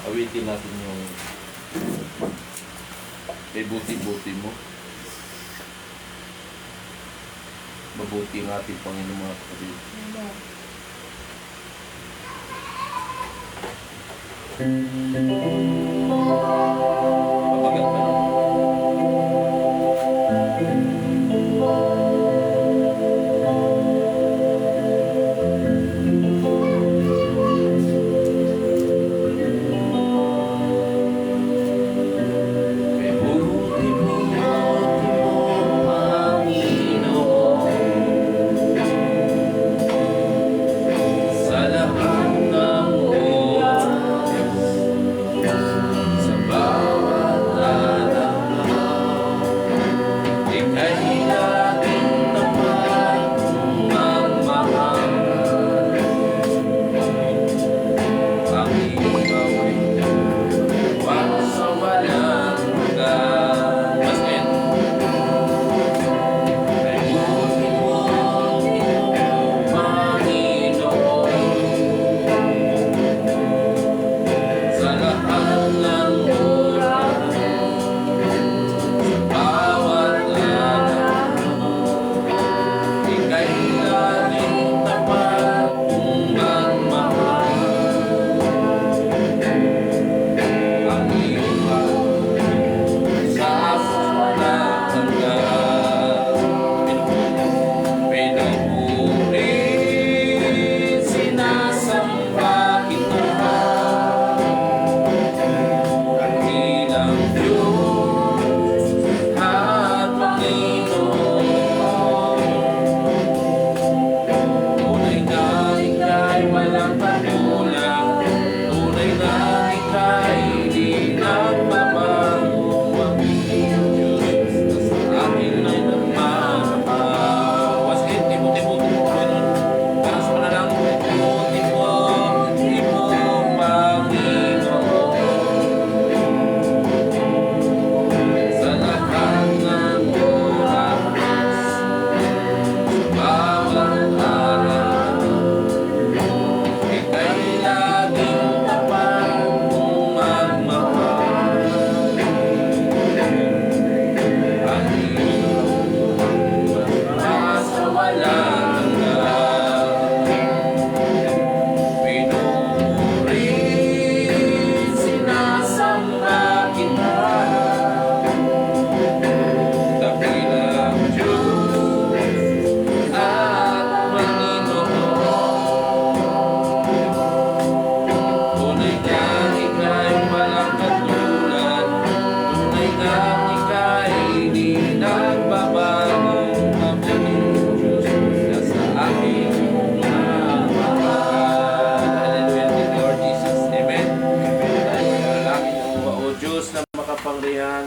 Awitin natin yung may buti-buti mo. Mabuti ang ating Panginoon, mga kapatid. Mabagal pa lang.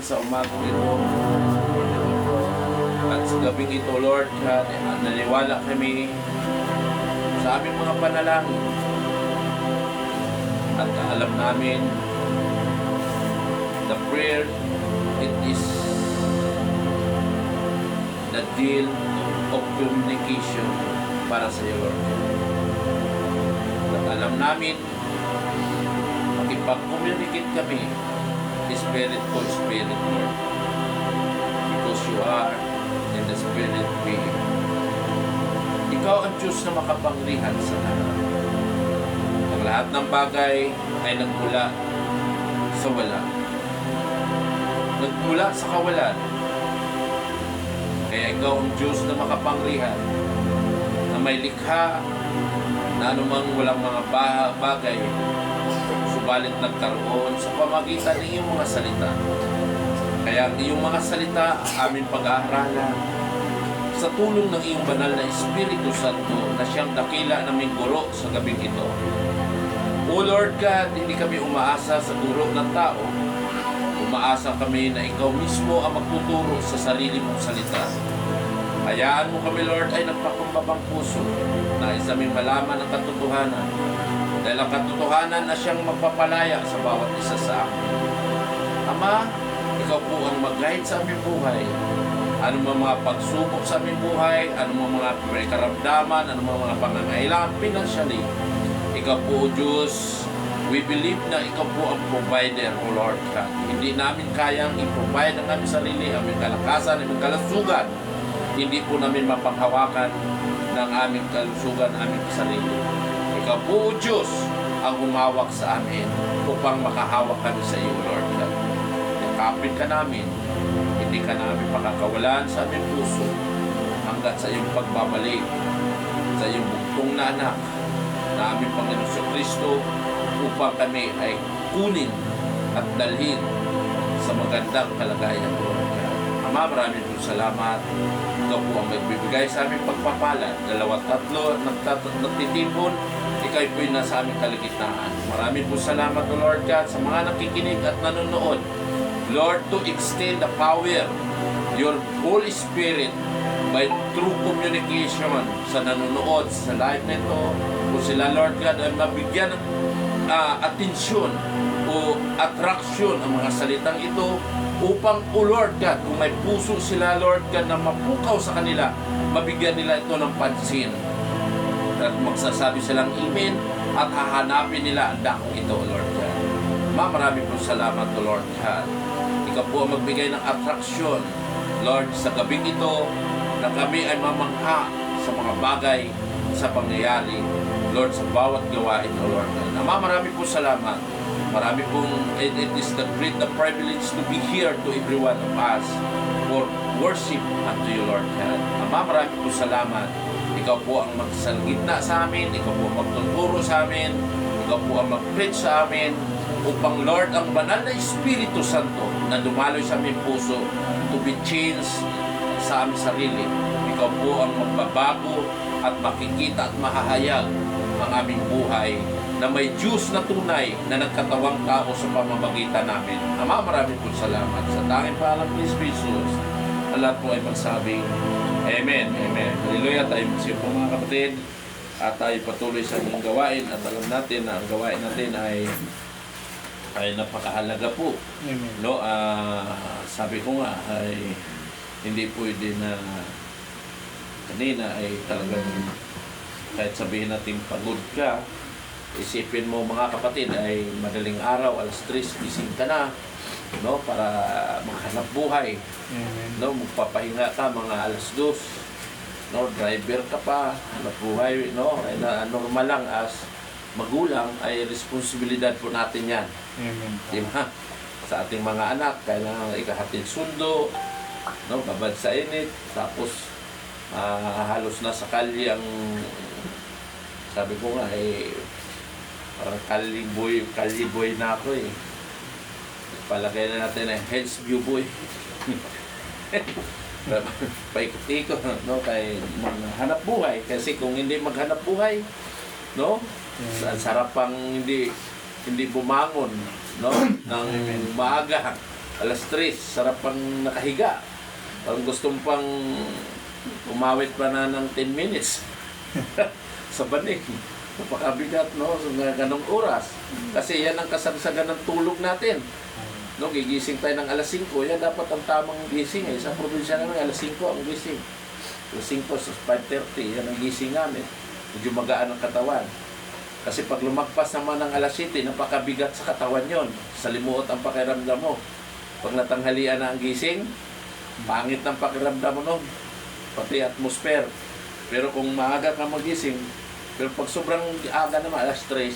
Sa umagang ito at sa gabing ito, Lord God, naniwala kami sa aming mga panalangin at alam namin the prayer, it is the deal of communication para sa iyo, Lord. At alam namin makipag-communicate kami Spirit for Spirit, Lord, because you are in the Spirit being. Ikaw ang Diyos na makapangyarihan sa lahat. Ang lahat ng bagay ay nagmula sa wala. Nagmula sa kawalan. Kaya ikaw ang Diyos na makapangyarihan, na may likha na anumang walang mga bagay subalit nagkaroon sa pamagitan ng iyong mga salita. Kaya ang iyong mga salita aming pag-aaralan sa tulong ng iyong banal na Espiritu Santo na siyang dakila naming guro sa gabing ito. O Lord God, hindi kami umaasa sa guro ng tao. Umaasa kami na ikaw mismo ang magtuturo sa sarili mong salita. Hayaan mo kami, Lord, ay nagpakumbabang puso na isaming malaman ang katotohanan. Dahil ang katotohanan na siyang magpapalaya sa bawat isa sa amin. Ama, ikaw po ang mag-guide sa aming buhay. Anong mga pagsubok sa aming buhay, anong mga karamdaman, anong mga pangangailangan financially. Ikaw po, Diyos, We believe na ikaw po ang provider, O Lord God. Hindi namin kayang i-provide ang aming sarili, aming kalakasan, aming kalusugan. Hindi po namin mapanghawakan ng aming kalusugan, aming sarili. Ikaw po, O Diyos, ang humawak sa amin upang makahawak kami sa iyo, Lord God. Yakapin ka namin, hindi ka namin pakakawalan sa aming puso hanggat sa iyong pagbabalik, sa iyong bugtong na anak, na aming Panginoon Kristo, upang kami ay kunin at dalhin sa magandang kalagayan, Lord God. Ama, maraming po salamat. Ikaw po ang magbibigay sa aming pagpapala. 2-3 nagtitipon, ikaw po'y nasa aming kaligitnaan. Maraming po salamat, O Lord God, sa mga nakikinig at nanonood. Lord, to extend the power, your Holy Spirit, by true communication sa nanonood sa live nito, kung sila, Lord God, ay mabigyan ng atensyon o attraction ang mga salitang ito upang, O Lord God, kung may puso sila, Lord God, na mapukaw sa kanila, mabigyan nila ito ng pansin at magsasabi silang amen at hahanapin nila ang dakong ito, O Lord God. Maraming po salamat, O Lord God. Ikaw po ang magbigay ng attraction, Lord, sa gabing ito na kami ay mamangha sa mga bagay, sa pangyayari, Lord, sa bawat gawain, O Lord God. Marami po salamat. Marami pong, it is the great the privilege to be here to every one of us for worship unto you, Lord God. Marami po salamat. Ikaw po ang magsalgitna sa amin, ikaw po ang magtuturo sa amin, ikaw po ang mag-preach sa amin, upang, Lord, ang banal na Espiritu Santo na dumaloy sa aming puso to be changed sa aming sarili. Ikaw po ang magbabago at makikita at mahahayag ang aming buhay na may Diyos na tunay na nagkatawang tao sa pamamagitan namin. Ama, maraming po salamat. Sa tanging pangalan ni Jesus, ang lahat po ay magsabing Amen. Amen. Hallelujah. Tayo magsiyo po, mga kapatid, at tayo patuloy sa ating gawain, at alam natin na ang gawain natin ay napakahalaga po. Amen. No, sabi ko nga ay hindi pwede na kanina ay talagang kahit sabihin natin pagod ka, isipin mo, mga kapatid, ay madaling araw, 3:00, gising ka na, no, para maghanap buhay. Amen. No, magpapahinga ka mga 2:00, no, driver ka pa, hanap buhay, no, ay normal lang as magulang, ay responsibilidad po natin yan. Amen. Di ba? Sa ating mga anak, kailangan ikahatid sundo, no, babad sa init, tapos halos nasa kalye ang, sabi ko nga, parang kalye boy na ako eh. Palagay na natin heads view boy. Paikot-ikot, no, kay maghanap buhay. Kasi kung hindi maghanap buhay, no, sarap pang hindi bumangon, no, ng maaga, 3:00, sarap pang nakahiga. Parang gustong pang umawit pa na ng 10 minutes sa banig. Napakabigat, no, sa ganong oras. Kasi yan ang kasagsagan ng tulog natin. No, gigising tayo ng 5:00, yan dapat ang tamang gising eh. Sa probinsya namin, 5:00 ang gising. 5:00 sa 5:30, yan ang gising namin. Medyo magaan ang katawan. Kasi pag lumagpas naman ng 7:00, napakabigat sa katawan yon. Salimuot ang pakiramdam mo. Pag natanghalian na ang gising, pangit ng pakiramdam mo nun. Pati atmosphere. Pero kung maaga ka magising, pero pag sobrang aga naman, 3:00,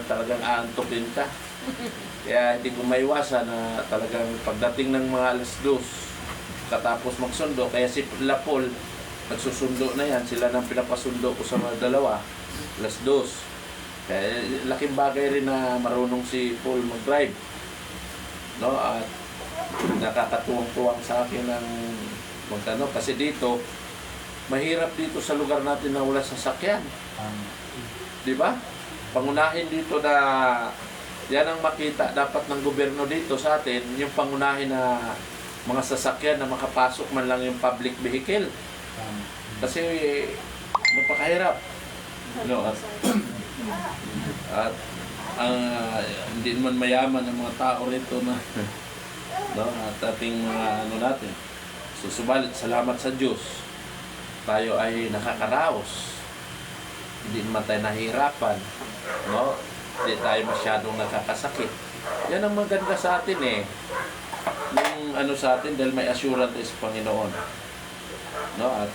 talagang aantukin ka. Kaya hindi ko maiwasan na talagang pagdating ng mga 2:00, katapos magsundo, kaya si Lapol, nagsusundo na yan, sila nang pinapasundo ko sa mga dalawa, 2:00. Kaya laking bagay rin na marunong si Paul mag-drive. No? At nakakatuwang-tuwang sa akin ng magtanong. Kasi dito, mahirap dito sa lugar natin na wala sasakyan. Di ba? Pangunahin dito na yan ang makita dapat ng gobyerno dito sa atin, yung pangunahin na mga sasakyan na makapasok man lang yung public vehicle. Kasi napakahirap. No, at hindi naman mayaman ang mga tao rito na no, at ating mga natin. So, subalit, salamat sa Diyos, tayo ay nakakaraos. Hindi naman tayo nahihirapan. No? Hindi tayo masyadong nakakasakit. Yan ang maganda sa atin eh. Yung ano sa atin dahil may assurance sa Panginoon. No? At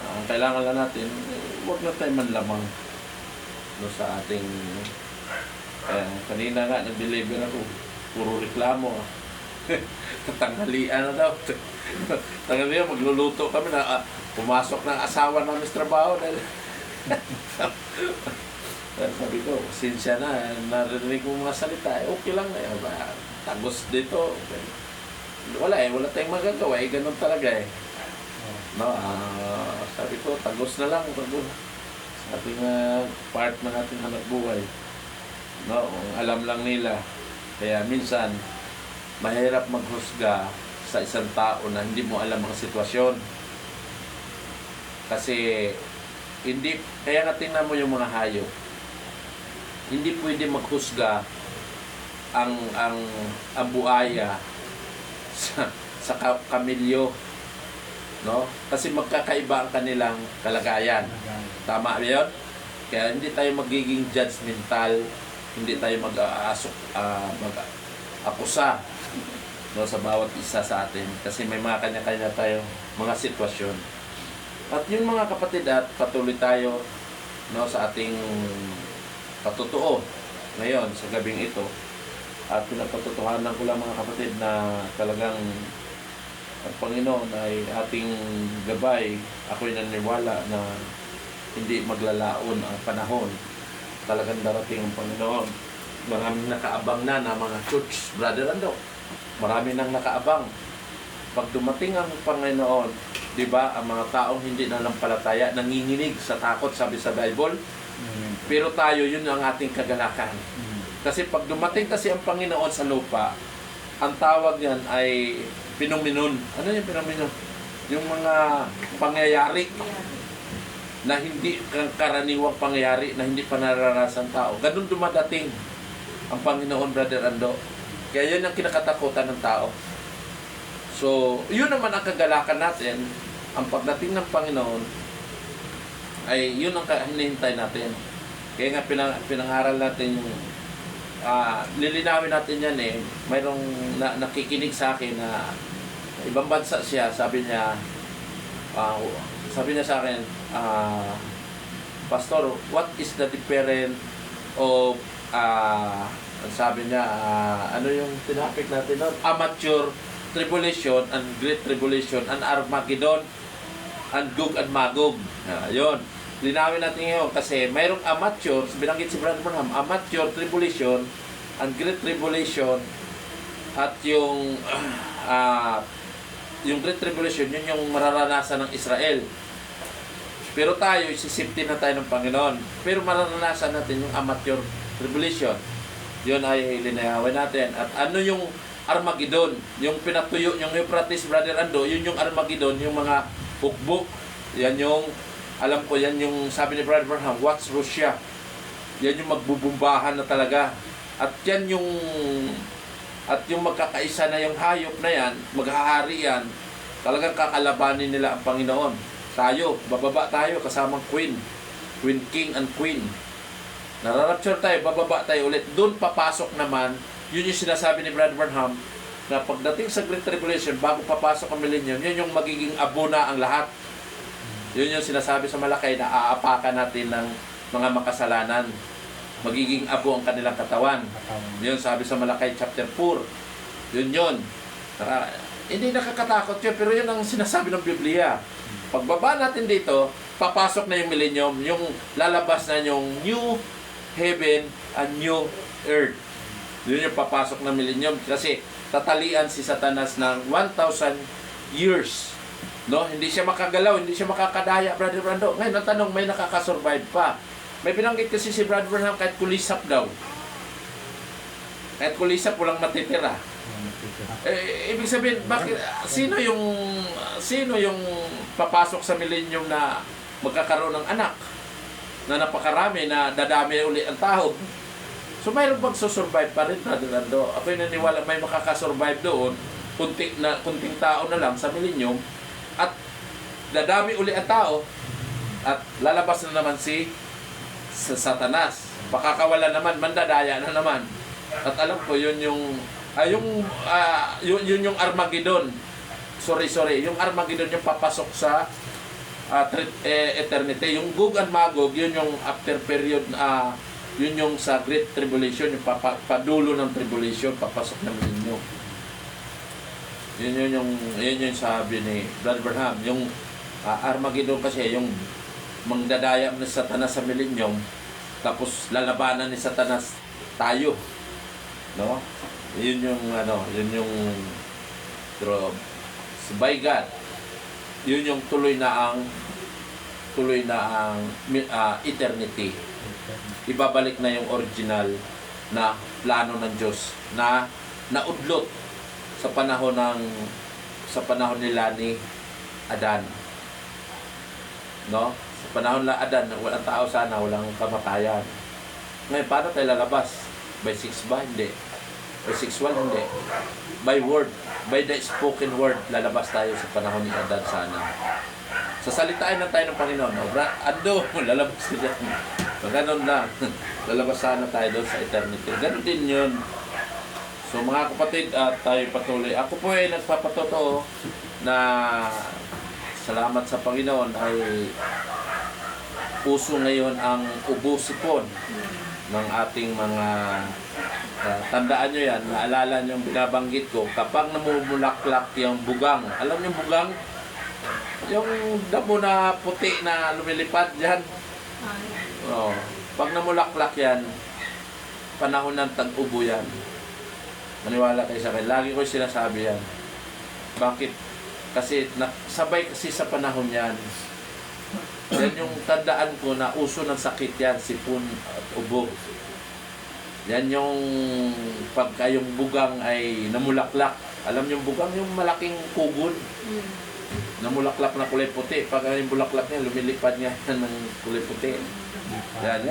ang kailangan lang natin, huwag na tayo manlamang no, sa ating kanina nga nag-deliver ako, puro reklamo. Katanghalian na daw. Tanghalian, magluluto kami na pumasok ng asawa namin sa trabaho dahil sabi ko, sinsya na, narinig mo mga salita, okay lang na yan. Tagos dito. Wala tayong magagawa, ganun talaga eh. No, sabi ko, tagos na lang. Tagos. Sa ating part ng ating hanap buhay. No, alam lang nila. Kaya minsan, mahirap maghusga sa isang tao na hindi mo alam ang sitwasyon. Kasi, kaya nga tingnan mo yung mga hayop. Hindi pwede maghusga ang buaya sa kamilyo, no? Kasi magkakaiba ang kanilang kalagayan. Tama ba yun? Kaya hindi tayo magiging judgmental, hindi tayo mag-akusa no, sa bawat isa sa atin. Kasi may mga kanya-kanya tayong mga sitwasyon. At yung mga kapatid, at patuloy tayo no, sa ating patutuo ngayon sa gabing ito. At pinapatutuhanan ko lang mga kapatid na talagang ang Panginoon ay ating gabay. Ako'y naniniwala na hindi maglalaon ang panahon. Talagang darating ang Panginoon. Maraming nakaabang na mga church, Brother Ando. Marami nang nakaabang. Pag dumating ang Panginoon, di ba, ang mga taong hindi nanampalataya, nanginginig sa takot, sabi sa Bible. Pero tayo, yun ang ating kagalakan. Kasi pag dumating kasi ang Panginoon sa lupa, ang tawag niyan ay pinuminon. Ano yung pinuminon? Yung mga pangyayari na hindi karaniwang pangyayari, na hindi pa nararanasan tao. Ganun dumadating ang Panginoon, Brother Ando. Kaya yun ang kinakatakutan ng tao. So, yun naman ang kagalakan natin. Ang pagdating ng Panginoon ay yun ang hinihintay natin. Kaya nga pinangaral natin yung lilinawin natin yan eh. Mayroong nakikinig sa akin na ibang bansa siya, sabi niya sa akin, Pastor, what is the difference of sabi niya, ano yung tinapik natin doon? Amateur tribulation and great tribulation and Armageddon and Gog and Magog. Yun. Linawin natin ngayon kasi mayroong amateur, binanggit si Brother Branham, amateur tribulation and great tribulation at yung great tribulation, yun yung mararanasan ng Israel. Pero tayo, isisiptin na tayo ng Panginoon. Pero mararanasan natin yung amateur tribulation. Yun ay linawin natin. At ano yung Armageddon? Yung pinatuyo, yung Euphrates, Brother Ando, yun yung Armageddon, yung mga hukbo. Yan yung, alam ko, yan yung sabi ni Brother Branham, what's Russia? Yan yung magbubumbahan na talaga. At yan yung, at yung magkakaisa na yung hayop na yan, maghahari yan, talagang kakalabanin nila ang Panginoon. Tayo, bababa tayo kasamang Queen, King and Queen. Nararapture tayo, bababa tayo ulit. Doon papasok naman, yun yung sinasabi ni Brother Branham, na pagdating sa Great Tribulation, bago papasok ang millennium, yun yung magiging abo na ang lahat. Yun yung sinasabi sa Malakay na aapakan natin ng mga makasalanan. Magiging abo ang kanilang katawan. Yun sabi sa Malakay chapter 4. Yun. Hindi nakakatakot yun, pero yun ang sinasabi ng Biblia. Pagbaba natin dito, papasok na yung millennium, yung lalabas na yung new heaven and new earth. Yun yung papasok na millennium kasi tatalian si Satanas ng 1,000 years. No? Hindi siya makagalaw, hindi siya makakadaya, Brother Brando. Ngayon, ang tanong, may nakakasurvive pa. May binanggit kasi si Brother Branham kahit kulisap daw. Kahit kulisap, walang matitira. Ibig sabihin, bakit, sino yung papasok sa millennium na magkakaroon ng anak? Na napakarami, na dadami uli ang tao. So mayroon bang susurvive pa rin, Brother Brando? Ako'y naniwala may makakasurvive doon, kunting tao na lang sa millennium, at dadami uli ang tao, at lalabas na naman si sa Satanas. Pakakawala naman, mandadaya na naman. At alam ko, yun yung Armageddon. Sorry. Yung Armageddon yung papasok sa eternity. Yung Gog and Magog, yun yung after period, yun yung sa Great Tribulation, yung padulo ng tribulation, papasok ng milenyo. Yun yung sabi ni Brother Branham. Yung Armageddon kasi, yung mangdadaya ni Satanas sa milenyum, tapos lalabanan ni Satanas tayo. No? Yun yung by God. Yun yung tuloy na ang eternity. Ibabalik na yung original na plano ng Diyos na naudlot sa panahon nila ni Adan. No? Sa panahon nila Adan, walang tao sana, walang kamatayan. Ngayon, paano tayo lalabas? By 6 ba? Hindi. By 6-1? Hindi. By word. By the spoken word, lalabas tayo sa panahon ni Adan sana. Sasalitain lang tayo ng Panginoon. No? Lalabas ka dyan. Ganun lang. Lalabas sana tayo doon sa eternity. Ganun din yun. So mga kapatid, tayo patuloy. Ako po ay nagpapatotoo na salamat sa Panginoon ay uso ngayon ang ubo-sipon ng ating mga tandaan nyo yan, naalala nyo yung binabanggit ko, kapag namumulaklak yung bugang, alam nyo yung bugang? Yung damo na puti na lumilipad dyan. Oh, pag namulaklak yan, panahon ng tag-ubo yan. Maniwala kayo sa akin. Lagi ko sinasabi yan. Bakit? Kasi sabay kasi sa panahon yan. Yan yung tandaan ko na uso ng sakit yan, sipon at ubo. Yan yung pagka yung bugang ay namulaklak. Alam niyo yung bugang, yung malaking kugon. Namulaklak na kulay puti. Pag yung bulaklak niya, lumilipad niya ng kulay puti. Yan.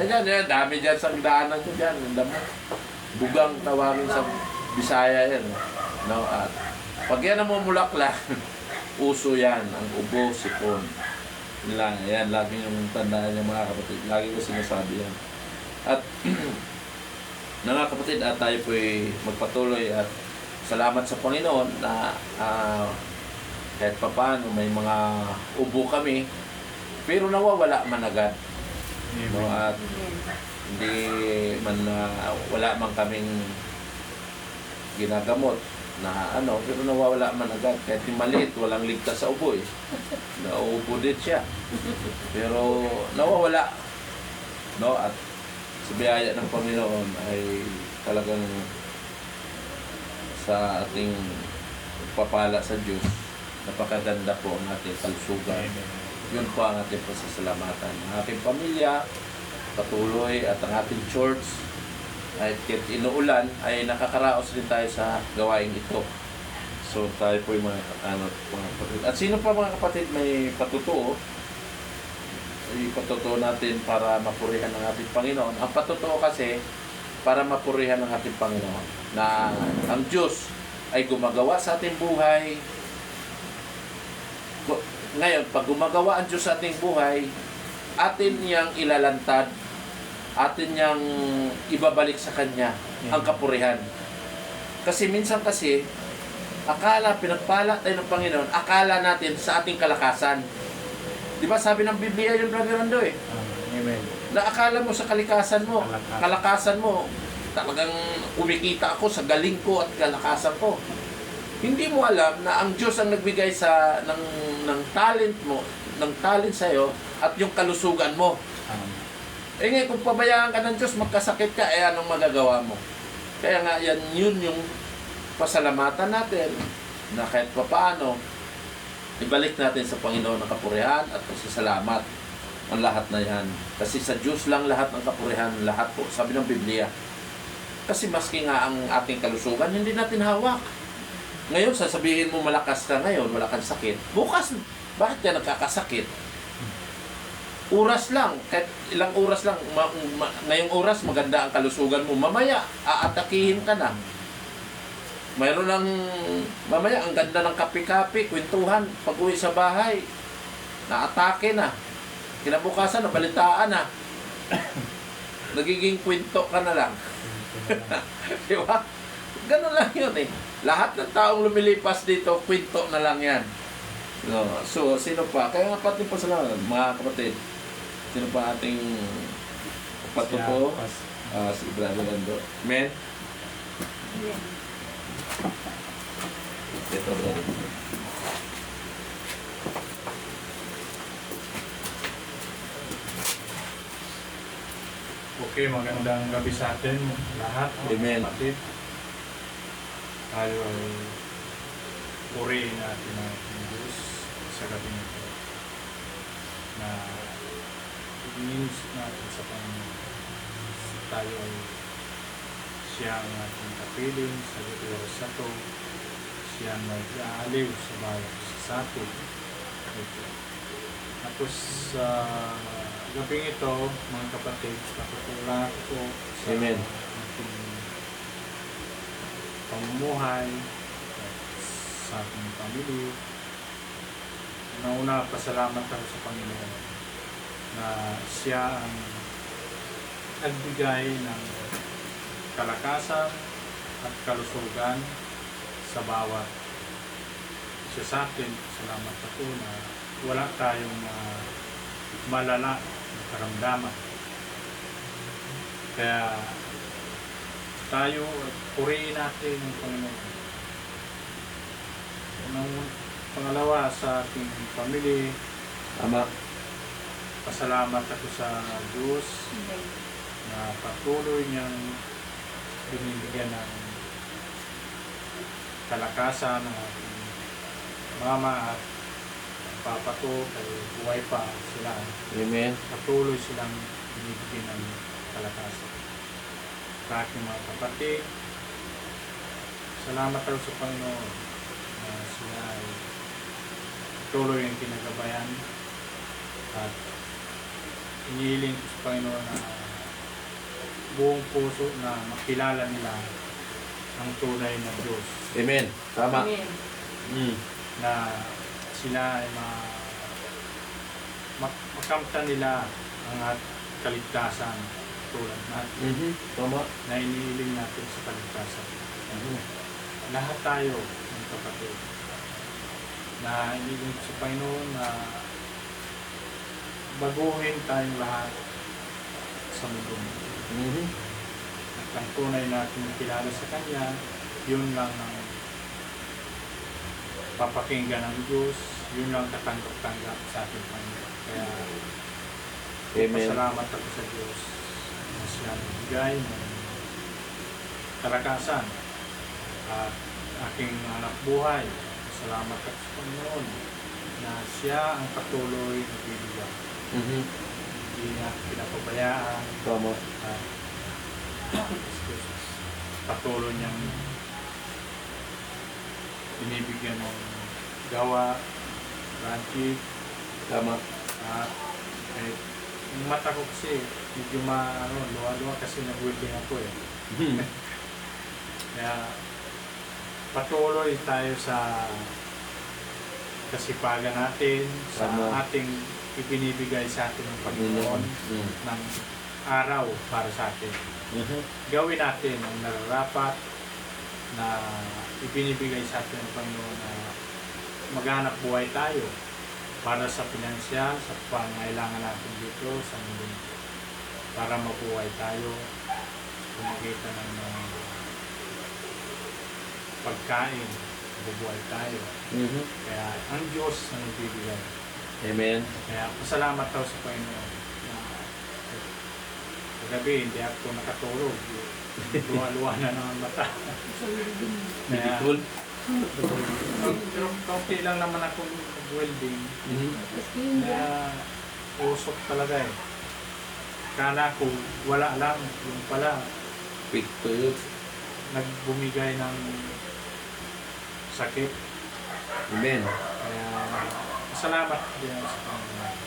Dami dyan sa daanan ko dyan. Bugang tawagin sa Bisaya yan. No? At pag yan namumulaklak, uso yan. Ang ubo, sipon. Yan, lagi yung tandaan niya mga kapatid. Lagi ko sinasabi yan. At mga kapatid, at tayo po'y magpatuloy at salamat sa Panginoon na kahit papaano may mga ubo kami, pero nawawala man agad. No? At hindi man wala man kaming ginagamot na pero nawawala man agad. Kahit yung maliit, walang ligtas sa ubo eh. Nauubo din siya. Pero nawawala. No? At sa biyaya ng Panginoon ay talagang sa ating papala sa Diyos, napakaganda po ang ating kalusugan. Yun po ang ating pasasalamatan. Ang ating pamilya, patuloy, at ang ating church, ay kahit inuulan, ay nakakaraos din tayo sa gawain ito. So tayo po yung mga kapatid. At sino pa mga kapatid may patutuo? Ipatutuo natin para mapurihan ng ating Panginoon. Ang patutuo kasi para mapurihan ng ating Panginoon na ang Diyos ay gumagawa sa ating buhay. Ngayon, pag gumagawa ang Diyos sa ating buhay, atin niyang ilalantad, atin niyang ibabalik sa Kanya ang kapurihan. Kasi minsan akala pinagpala tayo ng Panginoon, akala natin sa ating kalakasan. Di ba sabi ng Biblia yung Brother Rando eh? Amen. Na akala mo sa kalakasan mo, talagang kumikita ako sa galing ko at kalakasan ko. Hindi mo alam na ang Diyos ang nagbigay ng talent mo, ng talent sa iyo at yung kalusugan mo. Ngayon kung pabayaan ka ng Diyos, magkasakit ka, anong magagawa mo? Kaya nga yun yung pasalamatan natin na kahit papaano, ibalik natin sa Panginoon ang kapurihan at pasasalamat ang lahat na yan. Kasi sa Diyos lang lahat ng kapurihan, lahat po, sabi ng Biblia. Kasi maski nga ang ating kalusugan, hindi natin hawak. Ngayon, sasabihin mo malakas ka ngayon, wala kang sakit. Bukas, bakit ka nagkakasakit? Oras lang, kahit ilang oras lang, ngayong oras maganda ang kalusugan mo, mamaya, aatakihin ka na. Mayroon lang, mamaya, ang ganda ng kape-kape, kwentuhan, pag-uwi sa bahay, naatake na. Kinabukasan, nabalitaan na. nagiging kwento ka na lang. Di ba? Ganun lang yun eh. Lahat ng taong lumilipas dito, kwento na lang yan. No. So, sino pa? Kaya nga pati po sila, mga kapatid. Sino pa ating patupo? Si Brother Lando. Men? Ito, brother. Okay, magandang gabi sa atin lahat. Amen. Kapatid. Tayo ay purihin natin ang ating Diyos sa gabi nito na i-news natin sa Panginoon. Tayo ay siya ang ating kapiling sa gabi sa ito. Siya ang mag-aaliw sa bawat sa atin. Tapos sa gabing ito, mga kapatid, nakatula ko sa Amen. ating pamumuhay at sa ating pamilya. Una, pasalamat ako sa Panginoon na siya ang nagbigay ng kalakasan at kalusugan sa bawat isa sa atin. Salamat ako na wala tayong malala na karamdaman. Kaya tayo, purihin natin ang Panginoon. Pangalawa, sa ating pamilya, Tama. pasalamat ako sa Diyos na patuloy niyang binibigyan ng kalakasan ng ating mama at papa ko, kay buhay pa sila. Amen. Patuloy silang binibigyan ng kalakasan. Sa aking mga kapatid, salamat ako sa Panginoon na sila ay patuloy ang kinagabayan at inihiling ko sa Panginoon na buong puso na makilala nila ang tunay na Diyos. Amen. Tama. Na sila ay makamtan nila ang kaligtasan tulad natin Tama. na iniiling natin sa kaligtasan. Lahat tayo, mga kapatid, na iniiling sa Panginoon na baguhin tayong lahat sa mundo. At ang tunay natin kilala sa Kanya, yun lang ang papakinggan ng Diyos, yun lang katanggap-tanggap sa ating Panginoon. Kaya, Amen. pasalamat ako sa Diyos na siya nagbigay ng kalakasan at aking anak buhay. Pasalamat ako sa Panginoon na siya ang patuloy na bibigyan. Hindi niya pinapabayaan Tama. at patuloy niyang binibigyan ng gawa, project, Tama. at kahit yung mata ko kasi medyo luwa-luwa kasi nag-welding ako eh. Kaya patuloy tayo sa kasipagan natin, sa Tama. ating ibinibigay sa atin ng Panginoon ng araw para sa atin. Gawin natin ang nararapat na ibinibigay sa atin ng Panginoon na maghanap buhay tayo para sa pinansyal, sa pangailangan natin dito sa mundo, para mabuhay tayo kumakita ng pagkain, mabubuhay tayo. Kaya ang Diyos ang nagbibigay. Amen. Kaya pasalamat tayo sa Panginoon na kagabi hindi ako nakatulog. Luwa-luwa na ng mata. Kaya, Cool. pero kaunti lang naman akong welding. Kaya usok talaga eh. Kala ko wala lang. Yung pala, Picture. nagbumigay ng sakit. Amen. Kaya salamat din sa Panginoon.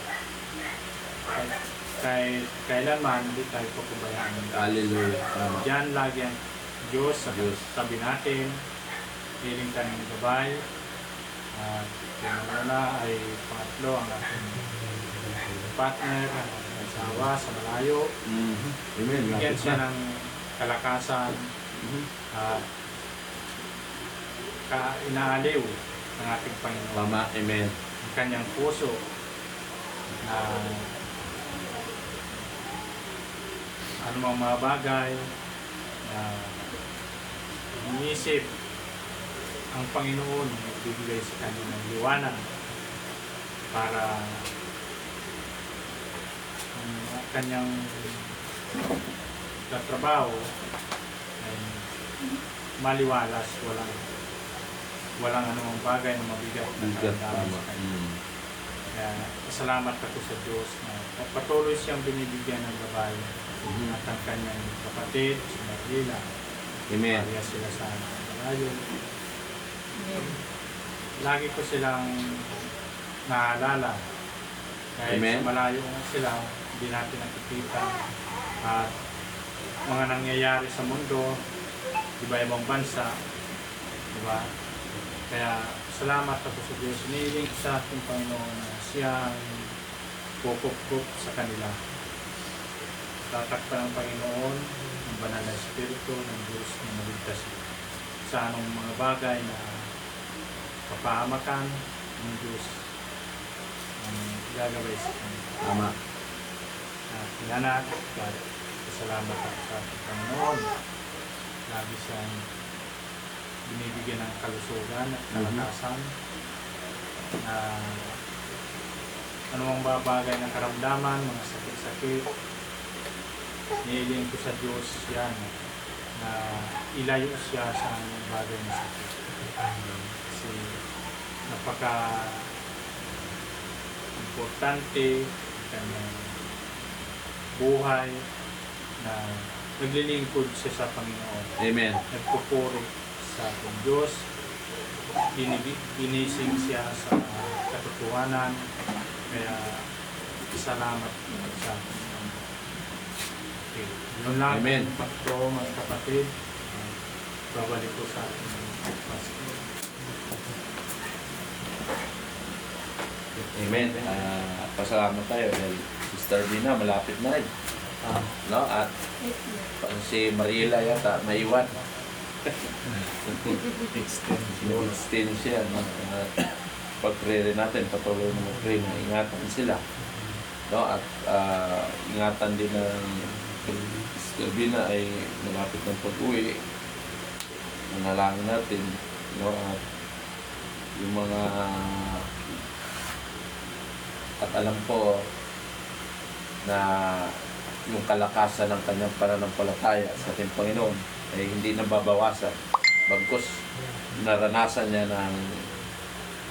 Kahit kailanman hindi tayo papabayaan ng Diyos. Hallelujah. Tama. Diyan lagi ang Diyos sa Diyos. tabi natin. Hiling tayo ng gabay. At yung una ay pangatlo ang ating partner, ang asawa sa malayo. Amen. Bigyan Lapit siya na. ng kalakasan at inaaliw ng ating Panginoon. Tama. Amen. Ang kanyang puso na anumang mga bagay na iniisip ang Panginoon bibigay sa kanya ng liwanag para ang kanyang trabaho ay maliwalas, walang anumang bagay na mabigat na Bigat. karamdaman Tama. sa kanya. Kaya salamat ako sa Diyos na patuloy siyang binibigyan ng gabay at ang kanyang kapatid, si Marlila. Amen. Kaya sila sa malayo. Lagi ko silang naalala. Kahit Amen. sa malayo na sila, hindi natin nakikita. At mga nangyayari sa mundo, iba-ibang bansa. Diba? Kaya salamat ako sa Diyos. Iniiling ko sa ating Panginoon na siya ang kukup sa kanila. Tatakpan ng Panginoon ang banal na Espiritu ng Diyos na maligtas sa anong mga bagay na kapahamakan ng Diyos ang gagawin sa kanila. Tama. At inanak, salamat ako sa ating Panginoon. Lagi siyang binibigyan ng kalusugan at kalakasan na anumang bagay ng karamdaman, mga sakit-sakit, niiling ko sa Diyos yan na ilayo siya sa anumang bagay na sakit. Kasi napaka importante ang kanyang buhay na naglilingkod siya sa Panginoon. Amen. Nagpupuri sa ating Diyos, ginising siya sa katotohanan, kaya salamat sa ating Panginoon. Okay. Yun lang, Amen. Pagko, mga kapatid, babalik ko sa ating Pasko. Amen. Pasalamat tayo dahil Sister Dina malapit na rin. No? At si Mariela yata maiwan. Extend siya. No? Pag-pray rin natin, patuloy na mag-pray na ingatan sila. No? At ingatan din ng Sister Dina ay malapit ng pag-uwi. Manalangin natin. No? At yung mga at alam ko na yung kalakasan ng kanyang pananampalataya sa ating Panginoon ay hindi nababawasan. Bagkus naranasan niya ng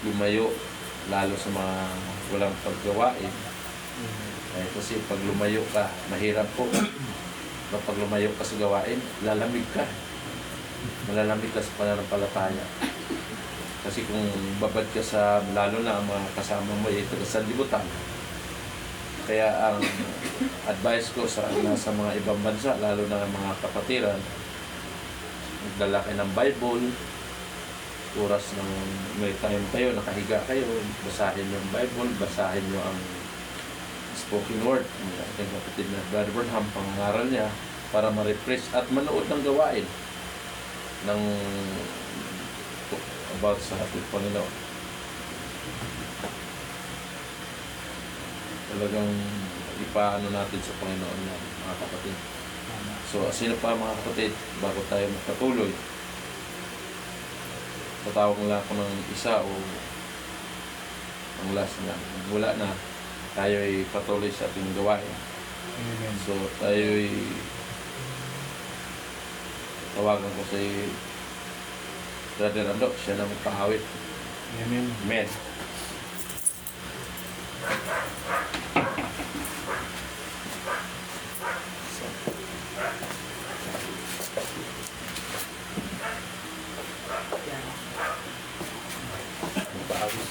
lumayo lalo sa mga walang paggawain. Kasi pag lumayo ka, mahirap po. Pag lumayo ka sa gawain, lalamig ka. Malalamig ka sa pananampalataya. Kasi kung babad ka sa, lalo na ang mga kasama mo ay taga-sanlibutan. Kaya ang advice ko sa mga ibang bansa, lalo na mga kapatiran, magdala kayo ng Bible, oras ng may time kayo, nakahiga kayo, basahin nyo ang Bible, basahin nyo ang spoken word. Ang ating kapatid na Brother Burnham, pangangaral niya, para ma-refresh at manood ng gawain ng about sa ating Panginoon. Talagang ipaano natin sa Panginoon yan, mga kapatid. So, sino pa mga kapatid, bago tayo magpatuloy, tatawag lang ako ng isa o ang last na, wala na, tayo ay patuloy sa ating gawain. Amen. So, tayo ay tawagan ko si Brother Ando, siya na magpahawit. Amen. Amen. Magpahawit.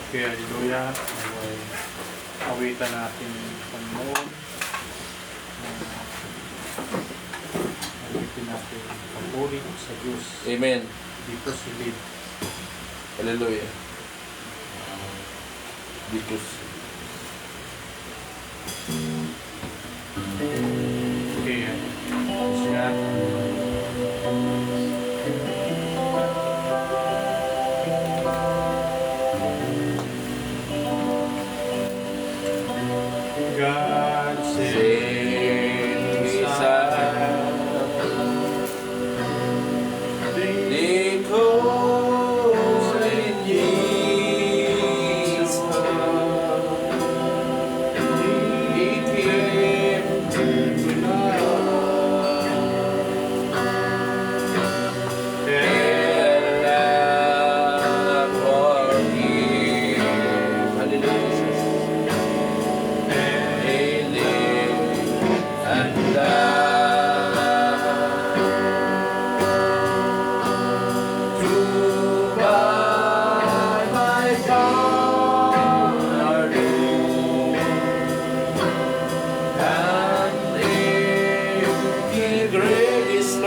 Okay, hallelujah. Ay, awitan natin Panginoon. Awitin natin papuri sa Diyos. Amen. Dito silid. Hallelujah. Because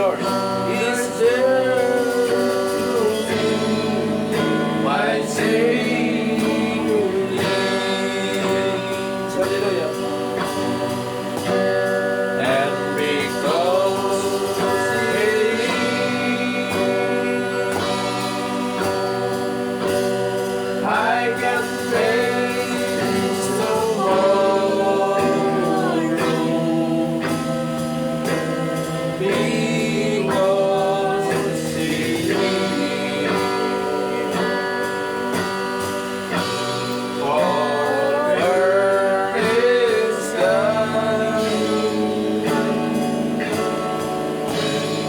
Lord. Is there my Savior lives? Hallelujah. And because He lives, I can face tomorrow. Because He lives. All earth is done.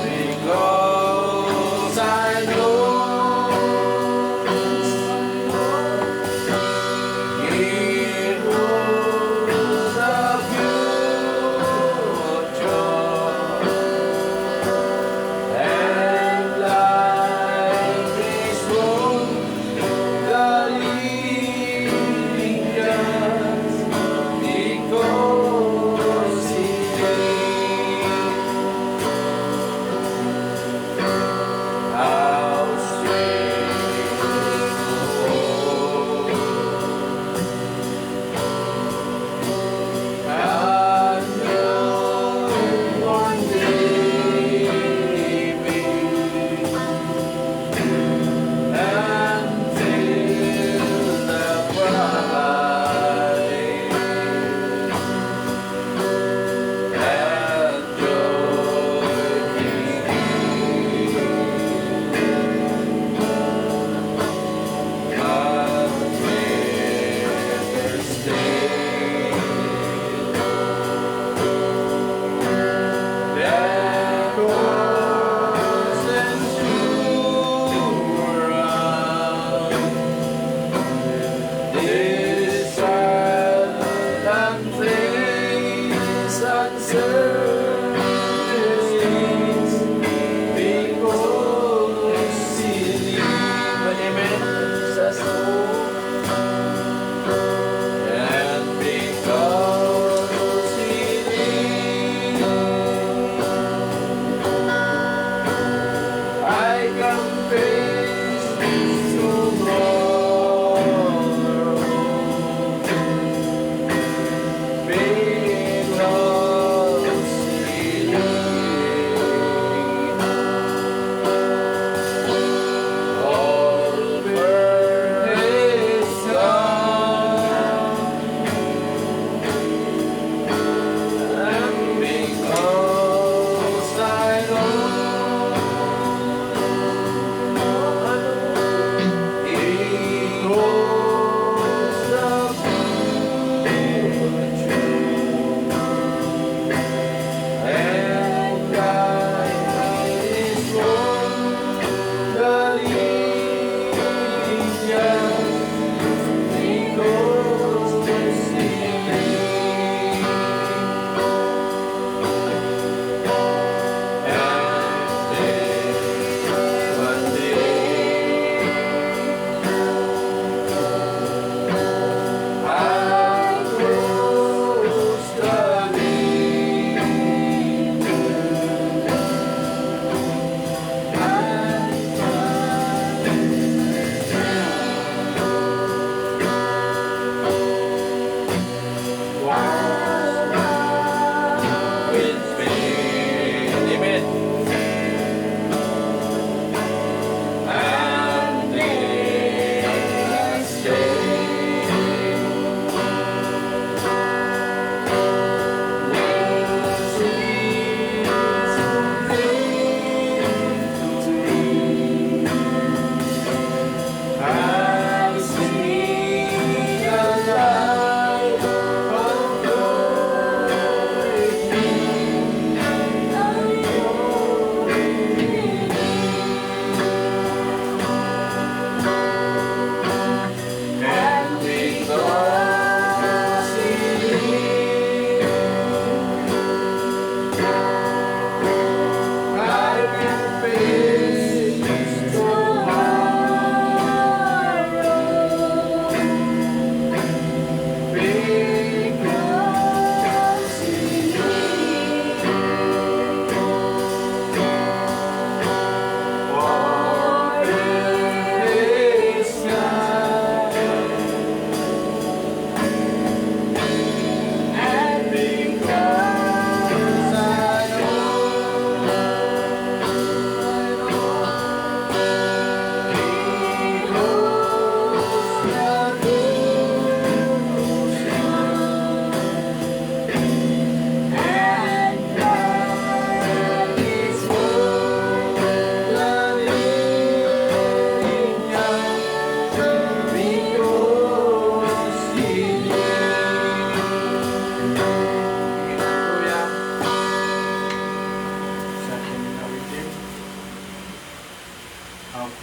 Because I know He knows the future, and life is long, the living just because He lives. How sweet the Lord. And no one living until the bride and joy begins. But never stay. There goes and around this silent place uncertainties, because He lives. Amen. Jesus. And because He lives, I can face tomorrow. Because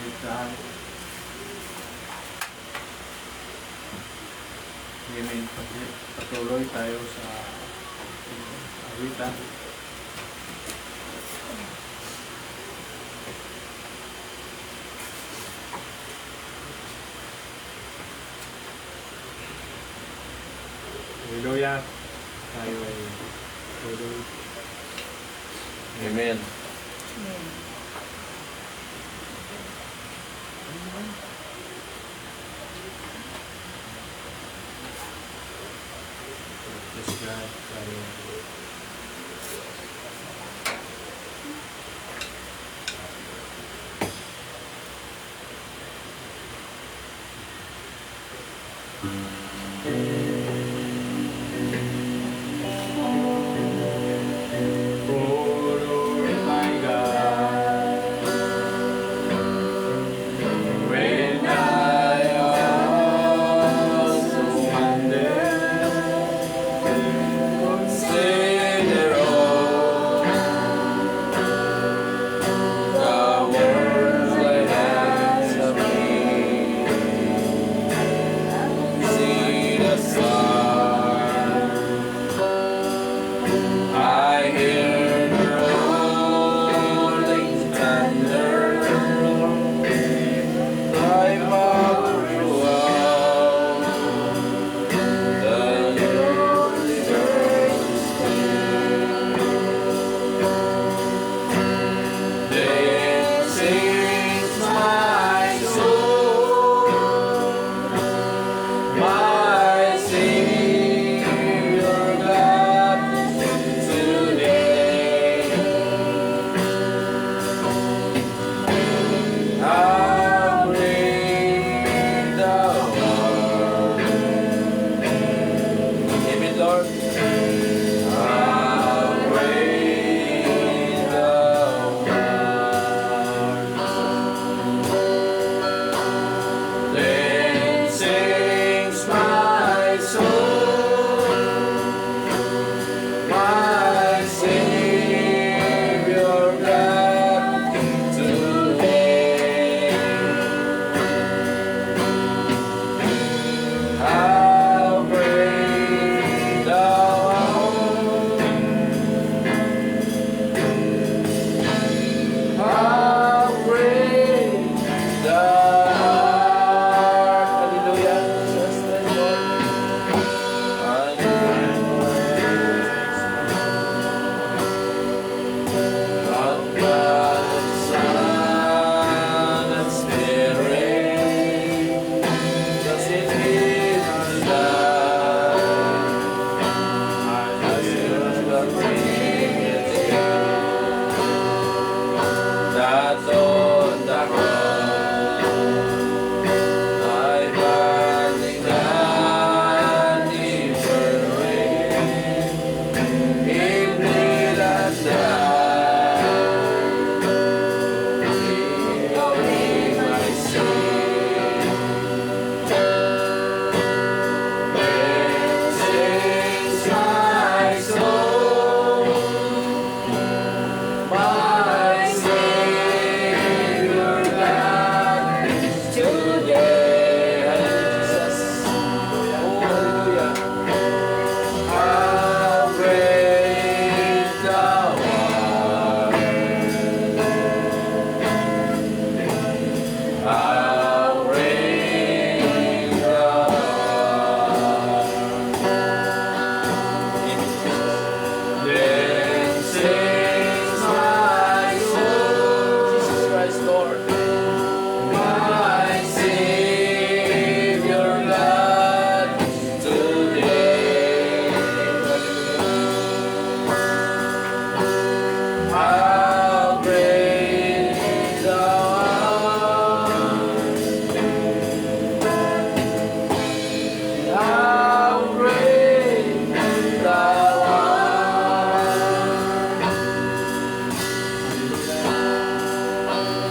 Ligtaan. Amen. Patuloy tayo sa awitan. Hallelujah. Tayo ay tuloy. Amen. Praise God. Tayo Oh Lord my God, when I also wonder, consider all the words thy hands have made. See the sun, I hear the rolling thunder, thy power throughout the universe. Then sings my soul, my Savior God, today. How great thou art. Amen, Lord. How great thou art. Then sings my soul, my Savior God, today. How great thou art. How great thou art. Hallelujah. Jesus, thank Lord. Lord God, Son, and Spirit, just in His love, as you continue that on the cross, I gladly in me that died, in my sin. Then sings my soul, my Savior God, today. Hallelujah, Jesus. Oh, hallelujah. How great thou art. How great thou art. Then sings my soul, Jesus Christ, Lord, my Savior God, today. How great thou art. How great thou art.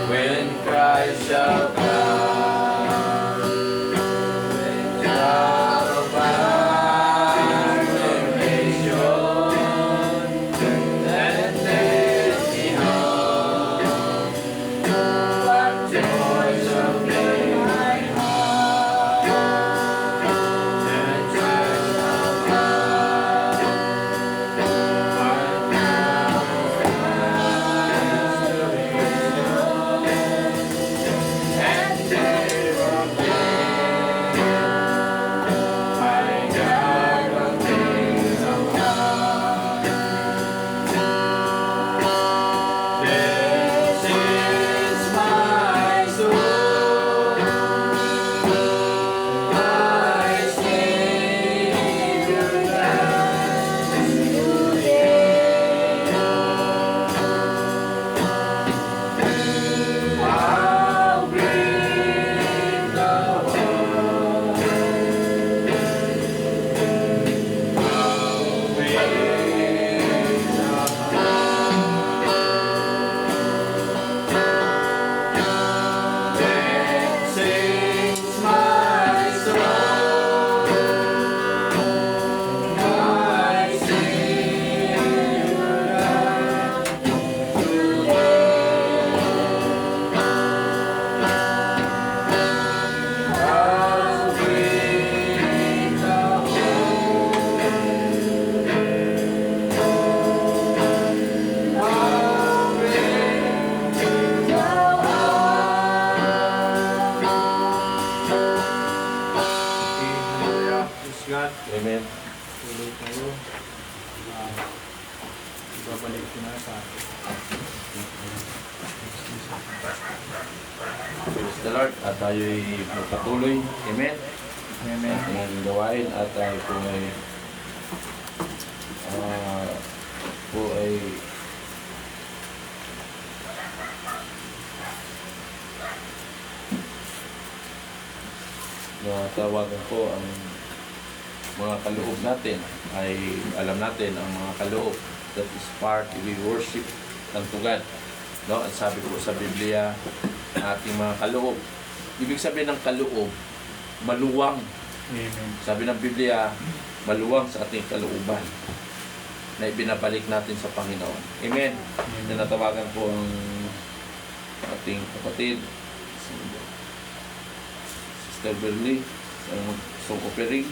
When Christ shall come, when God of acclamation, and then behold, what joy ibalik ko na sa atin. Praise the Lord. At tayo'y magpatuloy. Amen. Amen. Ating gawain at tayo po ay natawagan ko ang mga kaloob natin ay alam natin ang mga kaloob that is part we worship unto God. No? At sabi ko sa Biblia, ating mga kaloob. Ibig sabihin ng kaloob, maluwang. Amen. Sabi ng Biblia, maluwang sa ating kalooban na ibinabalik natin sa Panginoon. Amen. Na natawagan ko ang ating kapatid, si Sister Bernie, sa offering.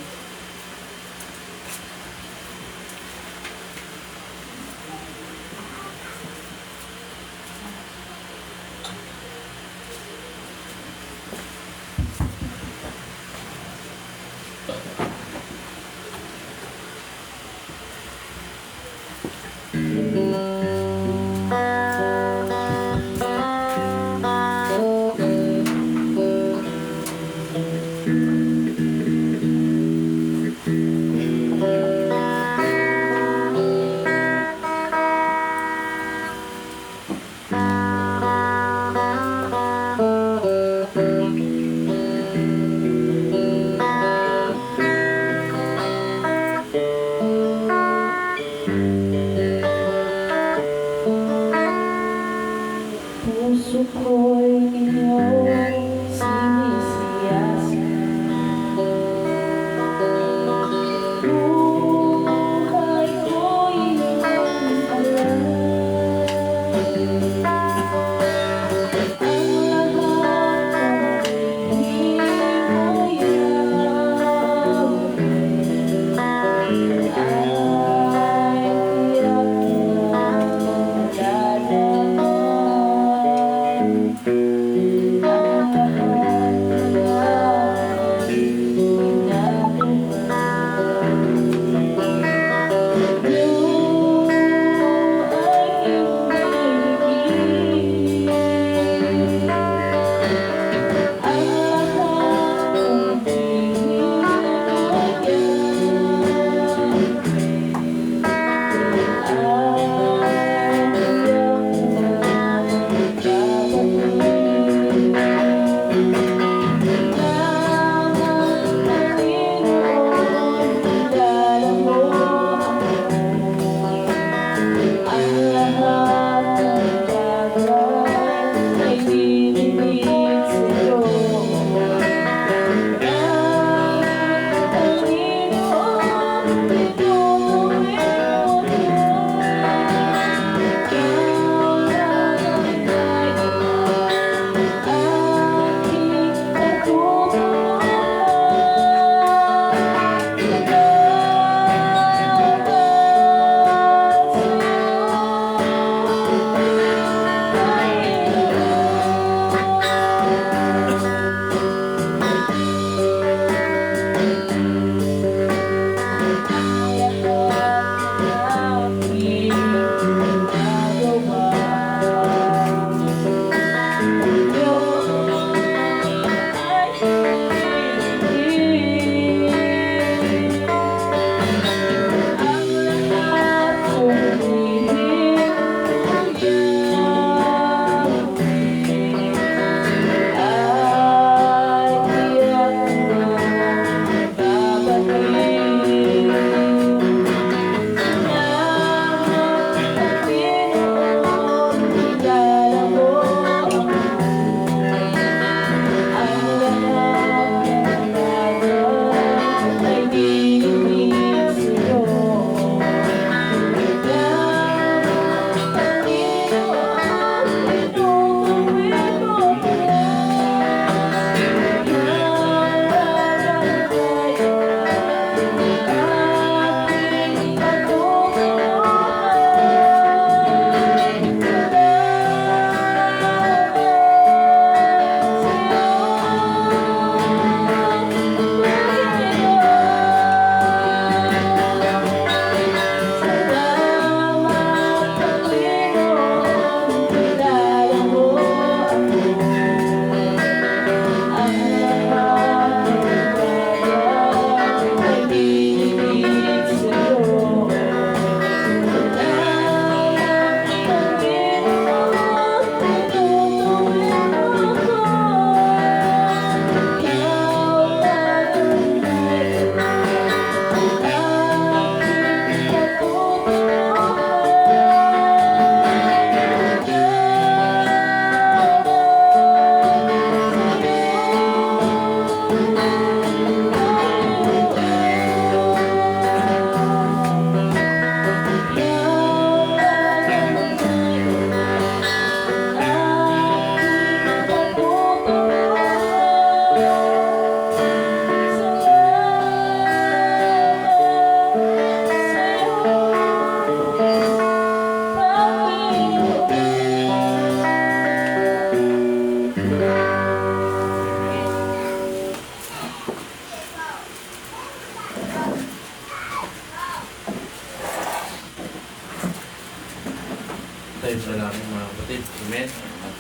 Tayo sa namin mga kapatid. Amen. At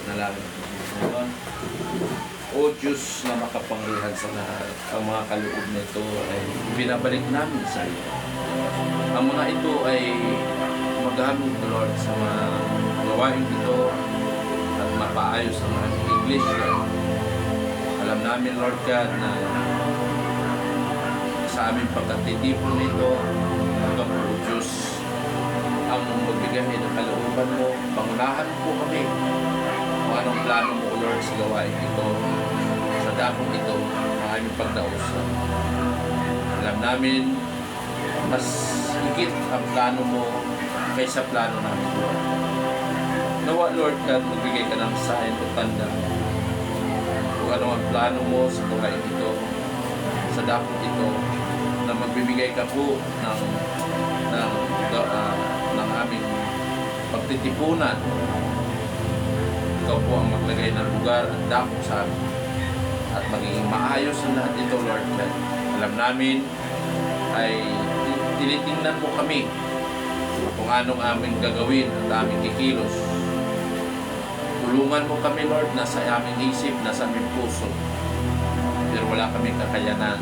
panalangin natin ngayon. O Diyos na makapangyarihan sa lahat, ang mga kaloob nito ay binabalik namin sa iyo. Ang mga ito ay magamit, Lord, sa mga gawain ito at mapaayos ang ating iglesia. Alam namin, Lord God, na sa aming pagkatitipon nito, hanggang po, Diyos, ang magbigay ng kalooban mo, pangunahan po kami kung anong plano mo, Lord, sa gawain ito, sa dakong ito, ang aming pagdausap. Alam namin, mas higit ang plano mo kaysa plano namin, Lord. Nawa, Lord God, magbigay ka ng sign o tanda kung ano ang plano mo sa gawain ito, sa dakong ito, na magbibigay ka po ng aming pagtitipunan. Ikaw po ang maglagay ng lugar at dako sa amin at magiging maayos ang lahat ito, Lord God. Alam namin ay tinitingnan mo kami kung anong aming gagawin at aming kikilos. Tulungan mo kami, Lord, na sa aming isip, na sa aming puso, pero wala kaming kakayanan.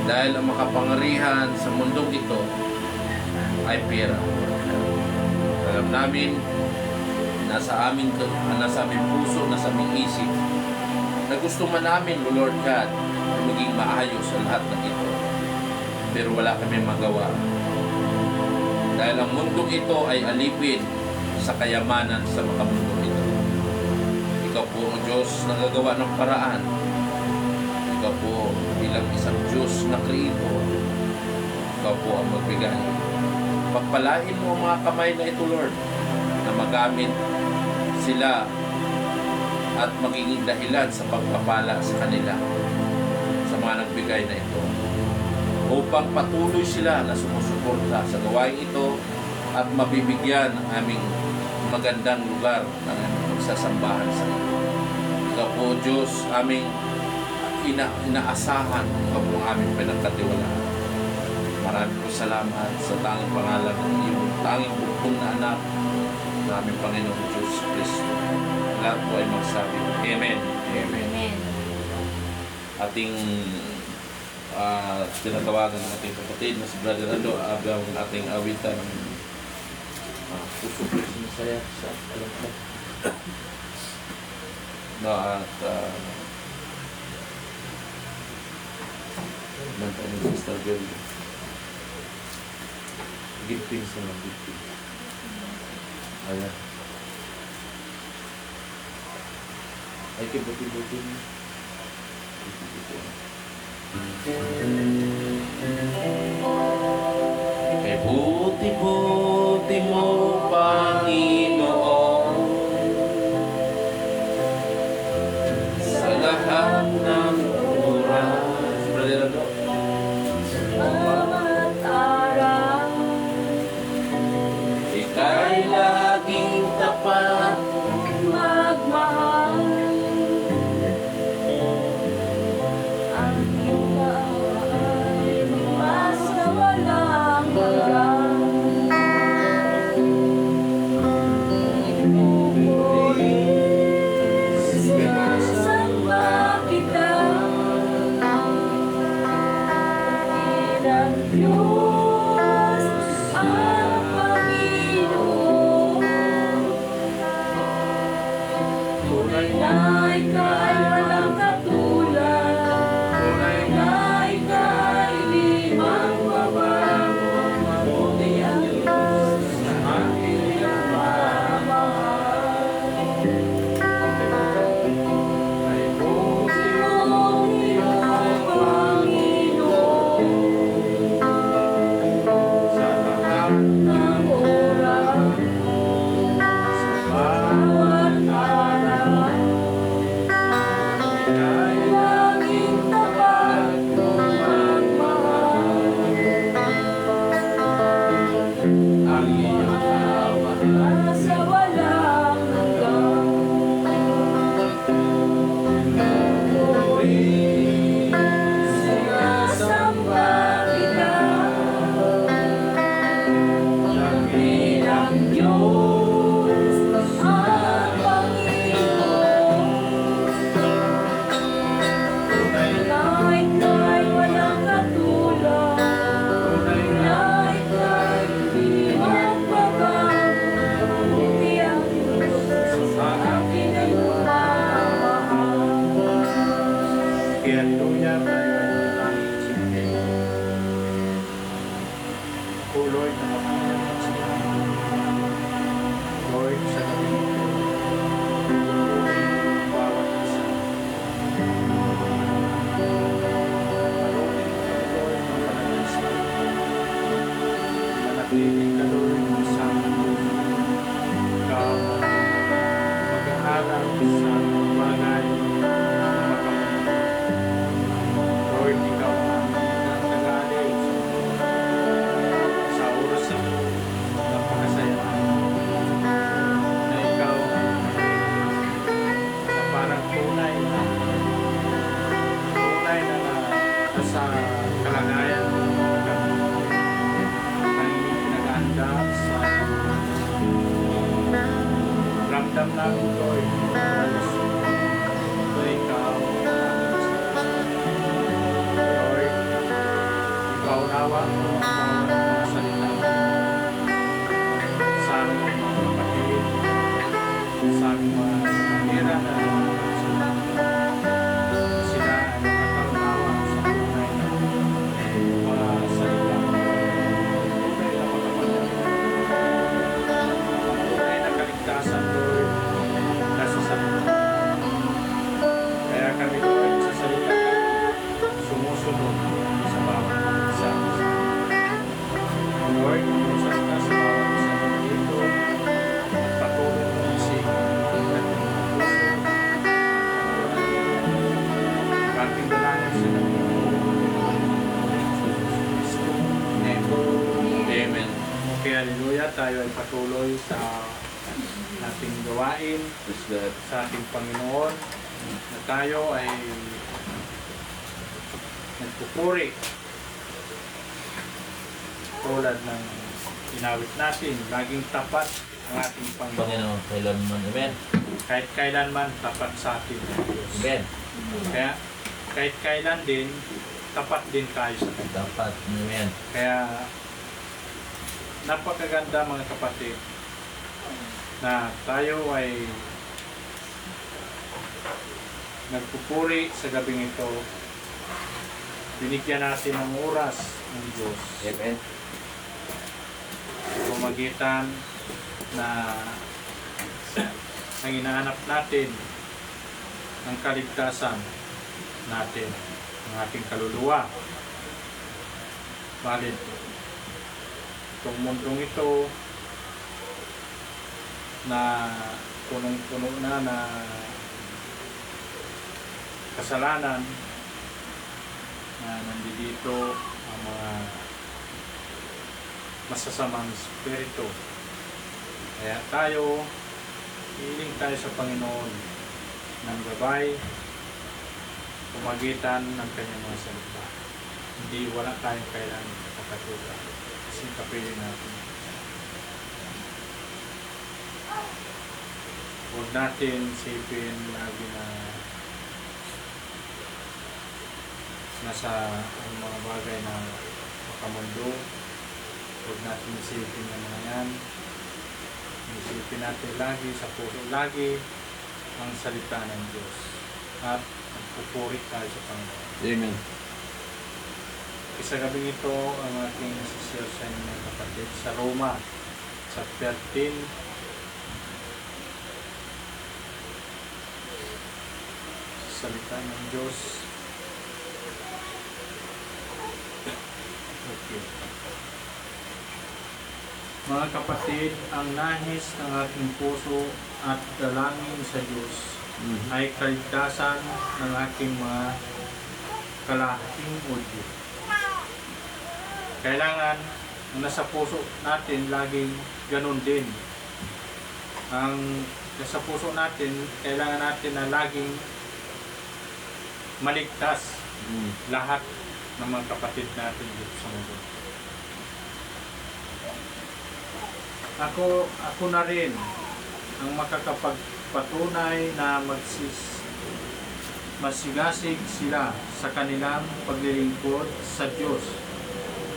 Dahil ang makapangyarihan sa mundong ito ay pera. Alam namin, nasa aming puso, nasa aming isip, na gusto man namin, O Lord God, maging maayos ang lahat ng ito. Pero wala kami magawa. Dahil ang mundong ito ay alipin sa kayamanan sa makamundong ito. Ikaw po ang Diyos na gagawa ng paraan. Ikaw po bilang isang Diyos na Creator. Ikaw po ang magbigay. Pagpalain mo ang mga kamay na ito, Lord, na magamit sila at magiging dahilan sa pagpapala sa kanila, sa mga nagbigay na ito, upang patuloy sila na sumusuporta sa gawain ito at mabibigyan ng aming magandang lugar ng aming pagsasambahan sa iyo. Ikaw po, Diyos, aming inaasahan, ikaw po ang aming pinagkatiwalaan. Maraming po salamat sa tanging pangalan ng iyong tanging bugtong na anak ng aming Panginoong Diyos Kristo. Lahat po ay magsabi, Amen. Amen. Amen. Ating tinatawagan ng ating kapatid na si Brother Ando, abang ating awitan. Puso ko sinisaya sa alam ko. No, at nantayin ni Sister Girl. Gipin sa mga gipin. Ayan. Ay, kibuti-buti niya. Kay buti-buti mo, Panginoon, sa lahat ng oras. Brother Ando. Bawat araw, Ika'y laging tapat, magmahal. Ang iyong awa ay basta walang hanggan. Ipupuri, sinasamba kita. Ng Diyos ang Panginoon. Tunay na ikaw ay walang katulad. Tunay na ikaw ay di magbabago. Mabuti ang Diyos na aking nagmamahal. Ay buti mo, Panginoon, Sa lahat ng oras, sa bawat araw, ay laging tapat magmahal. ang iyong awa. Sa walang hanggan. Puri, sinasamba kita. Ng Damdam namin, Lord, na ikaw Lord, ipaunawa mo ang mga salita sa aming mga kapatid, sa aming mga pamilya na sila ay nakakaunawa sa tunay na mga salita. Tunay na pagkapalit. Tunay na kaligtasan, Lord, nasa salita. Kaya kami, Lord, sa salita kami sumusunod sa bawat isa. Lord, yung salita sa bawat isa na dito, at patuloy mo isig ang ating mga puso, ang ating dalangin sa namin. Amen. Amen. Okay, hallelujah. Tayo ay patuloy sa ating gawain Praise God. sa ating Panginoon na tayo ay nagpupuri tulad ng inawit natin, laging tapat ang ating Panginoon. Panginoon, kailanman. Amen. Kahit kailanman tapat sa atin ang Diyos. Amen. Kaya kahit kailan din, tapat din tayo sa Kanya. Dapat. Amen. Kaya napakaganda mga kapatid na tayo ay nagpupuri sa gabing ito. Binigyan natin ng oras ng Diyos. Amen. Pumagitan na ang inaanap natin ang kaligtasan natin, ang ating kaluluwa. Balit, itong mundong ito na punong-puno na kasalanan na nandito ang mga masasamang spirito. Kaya tayo, hiling tayo sa Panginoon ng gabay, pumagitan ng kanyang mga salita. Hindi wala tayong kailangan kakatugan. Kasi kapiling natin. Huwag natin sipin lagi na nasa ang mga bagay na makamundo. Huwag natin isipin ang mga yan. Isipin natin lagi sa puso, lagi ang salita ng Diyos. At magpupuri tayo sa Panginoon. Amen. Isa gabing ito ang ating nasishare sa inyo mga kapatid sa Roma, sa 13. Salita ng Diyos. Okay. Mga kapatid, ang nahis ng aking puso at dalangin sa Diyos ay kaligtasan ng aking mga kalahating udyo. Kailangan ang nasa puso natin laging ganun din. Ang nasa puso natin, kailangan natin na laging maligtas lahat ng mga kapatid natin dito sa mundo. Ako na rin ang makakapagpatunay na masigasig sila sa kanilang paglilingkod sa Diyos.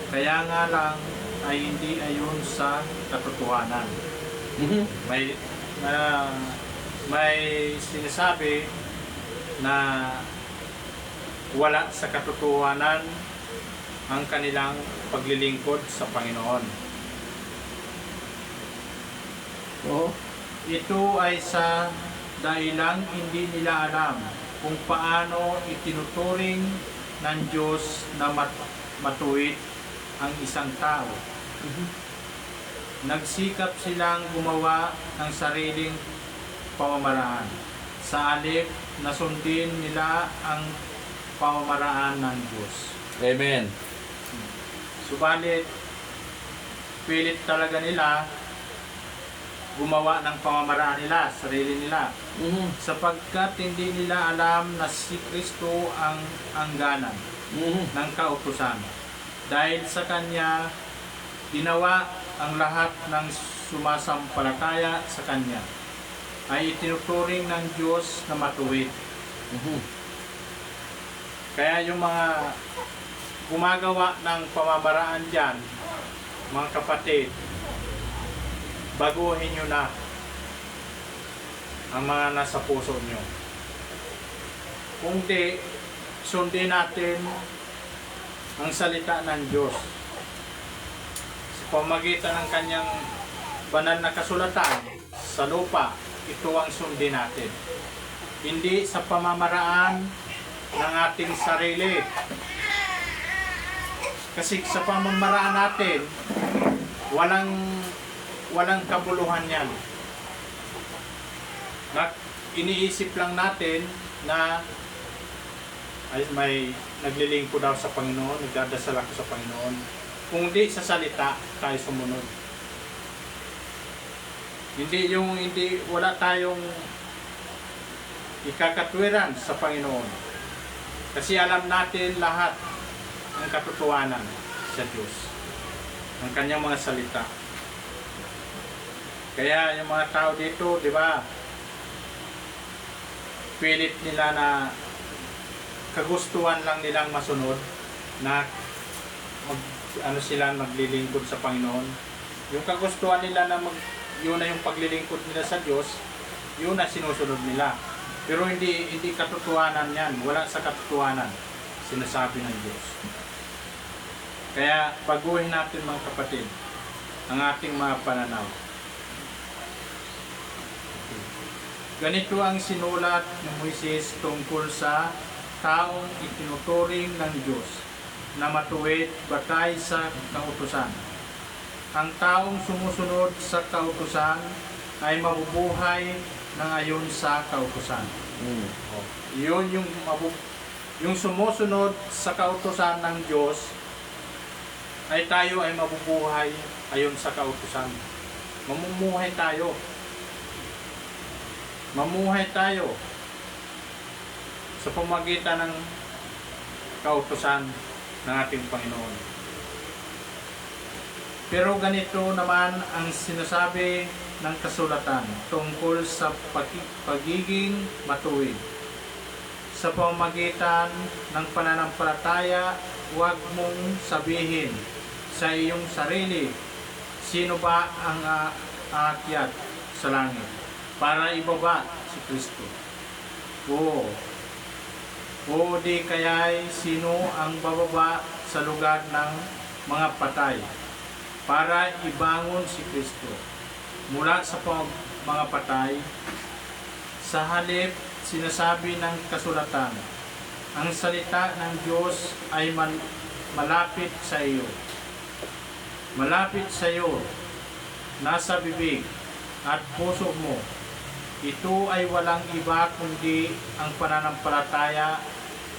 Kaya nga lang ay hindi ayon sa katotohanan. May sinasabi na wala sa katotohanan ang kanilang paglilingkod sa Panginoon. Ito ay sa dahilang hindi nila alam kung paano itinuturing ng Diyos na matuwid ang isang tao. Nagsikap silang gumawa ng sariling pamamaraan. Sa halip na sundin nila ang pamamaraan ng Diyos. Amen. Subalit, pilit talaga nila gumawa ng pamamaraan nila, sarili nila. Sapagkat hindi nila alam na si Kristo ang hangganan ng kautusan. Dahil sa Kanya, ginawa ang lahat ng sumasampalataya sa Kanya. ay itinuturing ng Diyos na matuwid. Kaya yung mga gumagawa ng pamamaraan dyan, mga kapatid, baguhin nyo na ang mga nasa puso nyo. Kung di, sundin natin ang salita ng Diyos sa pamagitan ng kanyang banal na kasulatan sa lupa. Ito ang sundin natin, hindi sa pamamaraan ng ating sarili. Kasi sa pamamaraan natin, walang kabuluhan yan. Iniisip lang natin na ay may naglilingkod daw sa Panginoon, nagdadasal ako sa Panginoon. Kung di sa salita tayo sumunod. Wala tayong ikakatwiran sa Panginoon. Kasi alam natin lahat ng katotohanan sa Diyos, ng kanyang mga salita. Kaya yung mga tao dito, di ba, pilit nila na kagustuhan lang nilang masunod na sila maglilingkod sa Panginoon. Yung kagustuhan nila na yun na yung paglilingkod nila sa Diyos, yun na sinusunod nila. Pero hindi katotohanan yan. Wala sa katotohanan sinasabi ng Diyos. Kaya baguhin natin mga kapatid ang ating mga pananaw. Ganito ang sinulat ng Moises tungkol sa taong itinuturing ng Diyos na matuwid batay sa kautusan. Ang taong sumusunod sa kautusan ay mabubuhay ng ayon sa kautusan. Yun yung sumusunod sa kautusan ng Diyos ay tayo ay mabubuhay ayon sa kautusan. Mamumuhay tayo. Mamuhay tayo sa pamagitan ng kautusan ng ating Panginoon. Pero ganito naman ang sinasabi ng kasulatan tungkol sa pagiging matuwid. Sa pamamagitan ng pananampalataya, huwag mong sabihin sa iyong sarili, sino ba ang aakyat sa langit para ibaba si Kristo? O di kaya'y sino ang bababa sa lugar ng mga patay para ibangon si Kristo mula sa mga patay? Sa halip, sinasabi ng kasulatan, ang salita ng Diyos ay malapit sa iyo. Malapit sa iyo, nasa bibig at puso mo. Ito ay walang iba kundi ang pananampalataya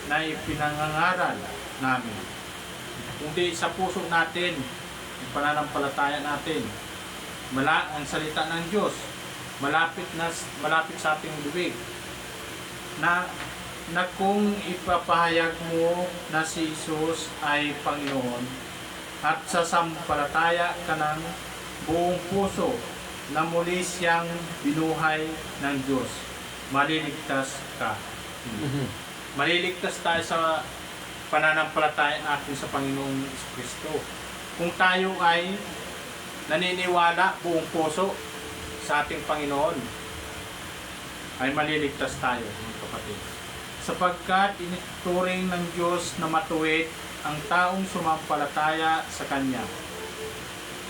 na ipinangangaral namin. Kundi sa puso natin, ang pananampalataya natin. Ang salita ng Diyos, malapit sa ating bibig. Na kung ipapahayag mo na si Jesus ay Panginoon at sasampalataya ka ng buong puso na muli siyang binuhay ng Diyos, maliligtas ka. Maliligtas tayo sa pananampalataya natin sa Panginoong Kristo. Kung tayo ay naniniwala buong puso sa ating Panginoon, ay maliligtas tayo, mga kapatid. Sapagkat ituring ng Diyos na matuwid ang taong sumampalataya sa Kanya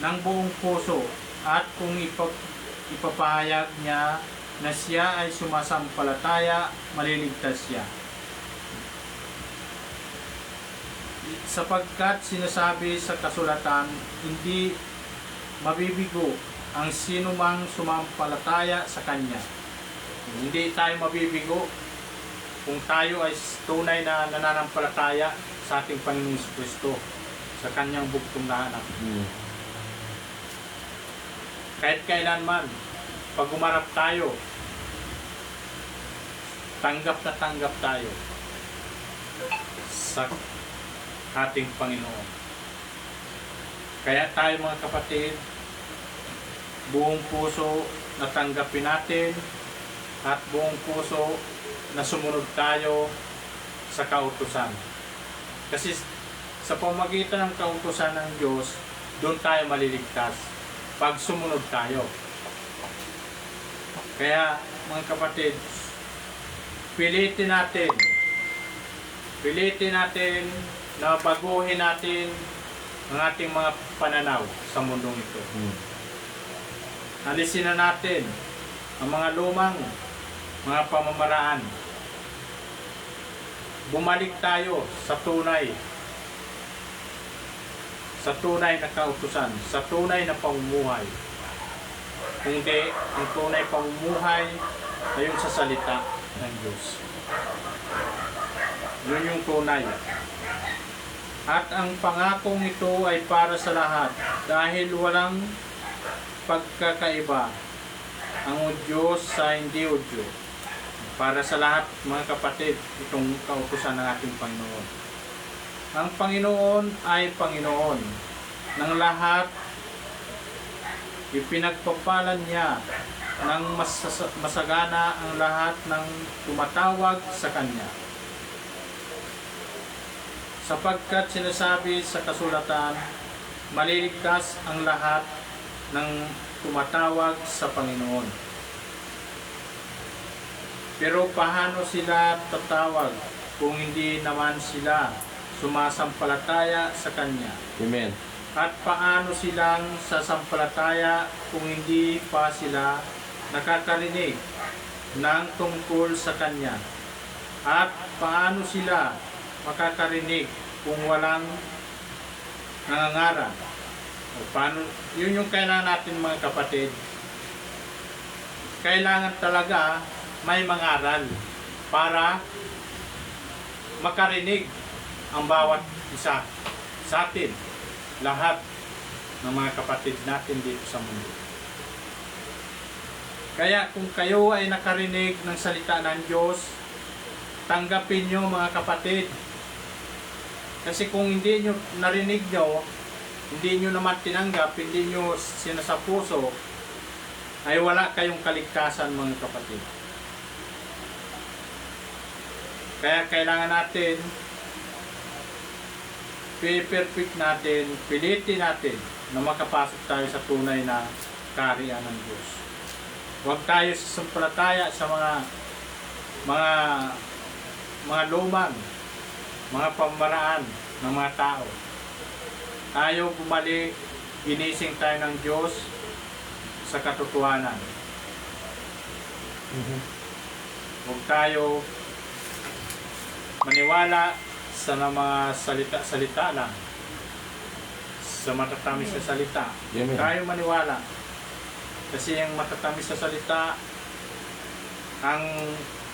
ng buong puso, at kung ipapahayag niya na siya ay sumasampalataya, maliligtas siya. Sapagkat sinasabi sa kasulatan, hindi mabibigo ang sino mang sumampalataya sa Kanya. Hindi tayo mabibigo kung tayo ay tunay na nananampalataya sa ating Panginoong Kristo, sa Kanyang bugtong na anak. Kahit kailanman, pag umarap tayo, tanggap na tanggap tayo sa ating Panginoon. Kaya tayo, mga kapatid, buong puso na tanggapin natin at buong puso na sumunod tayo sa kautusan. Kasi sa pamagitan ng kautusan ng Diyos, doon tayo maliligtas pag sumunod tayo. Kaya mga kapatid, pilitin natin na baguhin natin ang ating mga pananaw sa mundong ito. Alisin na natin ang mga lumang mga pamamaraan. Bumalik tayo sa tunay na kautusan, sa tunay na pamumuhay. Kundi ang tunay pamumuhay ay yung sa salita ng Diyos. Yun yung tunay. At ang pangakong ito ay para sa lahat dahil walang pagkakaiba ang Diyos sa hindi Hudyo. Para sa lahat mga kapatid, itong kautusan ng ating Panginoon. Ang Panginoon ay Panginoon ng lahat. Ipinagpapalan niya ng masagana ang lahat ng tumatawag sa Kanya. Sapagkat sinasabi sa kasulatan, maliligtas ang lahat ng tumatawag sa Panginoon. Pero paano sila tatawag kung hindi naman sila sumasampalataya sa Kanya? Amen. At paano silang sasampalataya kung hindi pa sila nakakarinig ng tungkol sa Kanya? At paano sila makakarinig kung walang nangangaral? O paano? Yun yung kailangan natin mga kapatid. Kailangan talaga may mangaral para makarinig ang bawat isa sa atin, lahat ng mga kapatid natin dito sa mundo. Kaya kung kayo ay nakarinig ng salita ng Diyos, tanggapin nyo mga kapatid. Kasi kung hindi nyo narinig nyo, hindi nyo naman tinanggap, hindi nyo sinasapuso, ay wala kayong kaligtasan mga kapatid. Kaya kailangan natin, perfect natin, pilitin natin na makapasok tayo sa tunay na kaharian ng Diyos. Huwag tayo sasampalataya sa mga lumang, mga pamamaraan ng mga tao. Tayo bumalik, ginising tayo ng Diyos sa katotohanan. Huwag tayo maniwala sa mga salita lang, sa matatamis na salita. Amen. Tayo maniwala. Kasi yung matatamis na salita, ang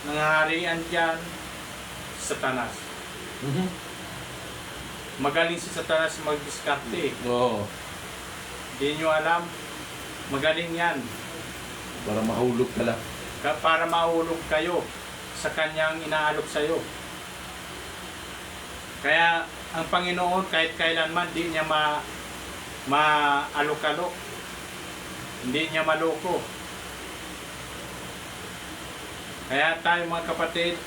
nanghaharian dyan, Satanas. Magaling si Satanas mag-diskarte. Oo. Hindi nyo alam, magaling yan. Para mahulog ka lang. Para mahulog kayo sa kanyang inaalok sa'yo. Kaya ang Panginoon kahit kailanman di niya maalok-alok. Hindi niya maloko. Kaya tayo mga kapatid,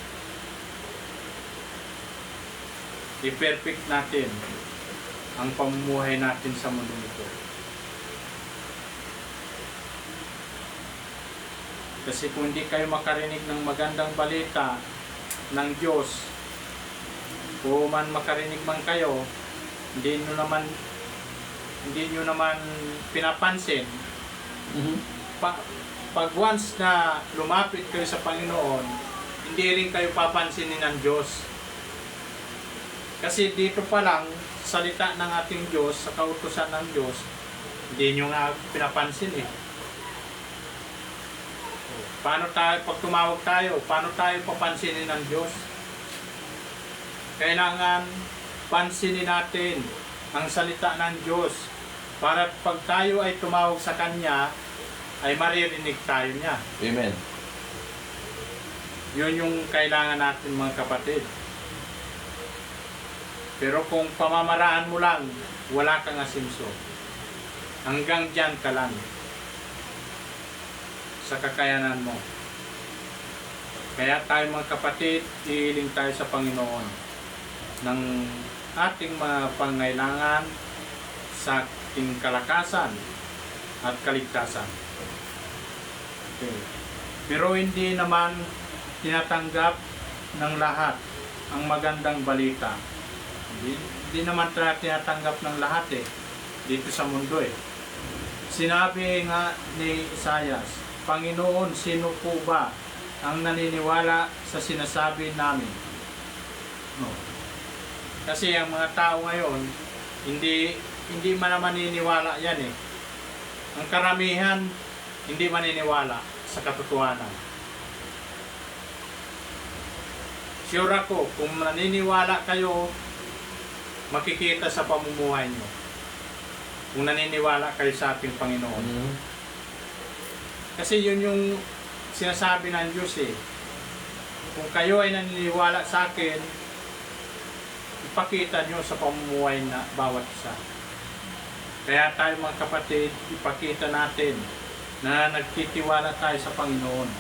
i-perfect natin ang pamumuhay natin sa mundo nito. Kasi kung hindi kayo makarinig ng magandang balita ng Diyos, o man makarinig man kayo, hindi nyo naman pinapansin. Pag once na lumapit kayo sa Panginoon, hindi rin kayo papansinin ng Diyos. Kasi dito pa lang, salita ng ating Diyos, sa kautusan ng Diyos, hindi nyo nga pinapansin eh. Paano tayo, pag tumawag tayo, paano tayo papansinin ng Diyos? Kailangan pansinin natin ang salita ng Diyos para pag tayo ay tumawag sa Kanya, ay maririnig tayo niya. Amen. Yun yung kailangan natin mga kapatid. Pero kung pamamaraan mo lang, wala kang asimso. Hanggang dyan ka lang sa kakayanan mo. Kaya tayo mga kapatid, ihiling tayo sa Panginoon ng ating mga pangailangan sa ating kalakasan at kaligtasan. Okay. Pero hindi naman tinatanggap ng lahat ang magandang balita. Hindi naman tayo tinatanggap ng lahat dito sa mundo Sinabi nga ni Isaias, Panginoon, sino po ba ang naniniwala sa sinasabi namin? No. Kasi ang mga tao ngayon, hindi man maniniwala yan Ang karamihan, hindi maniniwala sa katotohanan. Sure ako, kung naniniwala kayo, makikita sa pamumuhay nyo. Kung naniniwala kayo sa ating Panginoon. Kasi yun yung sinasabi ng Diyos Kung kayo ay naniniwala sa akin, ipakita nyo sa pamumuhay na bawat isa. Kaya tayo mga kapatid, ipakita natin na nagtitiwala tayo sa Panginoon.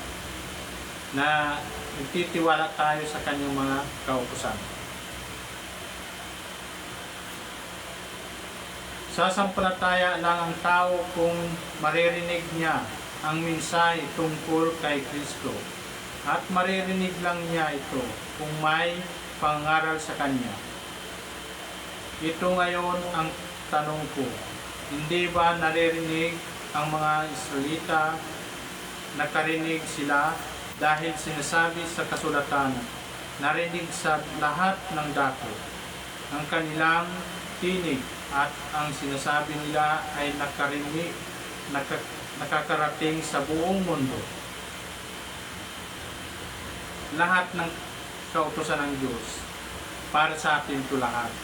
Na nagtitiwala tayo sa kanyang mga kautusan. Sasampalataya lang ang tao kung maririnig niya ang mensahe tungkol kay Kristo. At maririnig lang niya ito kung may pangaral sa Kanya. Ito ngayon ang tanong ko. Hindi ba naririnig ang mga Israelita? Nakarinig sila dahil sinasabi sa kasulatan, narinig sa lahat ng dako ang kanilang tinig at ang sinasabi nila ay nakakarating sa buong mundo. Lahat ng kautusan ng Diyos para sa atin ito lahat.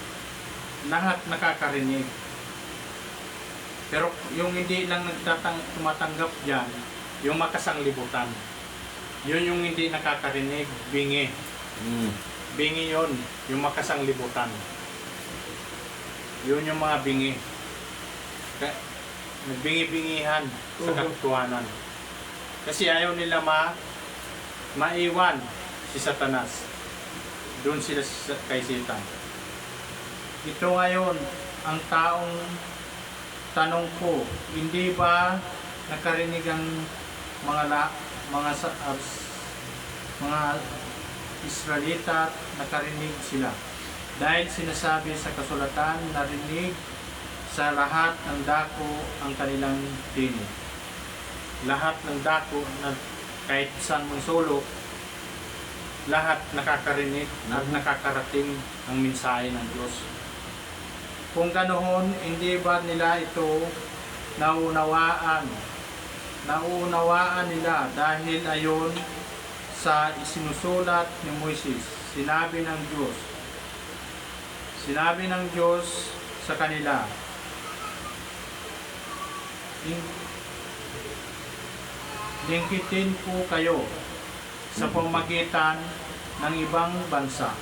Lahat nakakarinig. Pero yung hindi lang tumatanggap dyan, yung makasanglibutan. Yun yung hindi nakakarinig, bingi. Bingi yun, yung makasanglibutan. Yun yung mga bingi. Nagbingi-bingihan sa katotohanan. Kasi ayaw nila maiwan si Satanas. Doon sila kay Satan. Ito ngayon, ang tanong ko, hindi ba nakarinig ang mga Israelita, nakarinig sila? Dahil sinasabi sa kasulatan, narinig sa lahat ng dako ang kanilang tinig. Lahat ng dako, kahit saan mong sulok, lahat nakakarinig at nakakarating ang mensahe ng Diyos. Kung ganoon, hindi ba nila ito naunawaan? Naunawaan nila dahil ayon sa isinusulat ni Moises, sinabi ng Diyos sa kanila, lingkitin ko kayo sa pamagitan ng ibang bansa.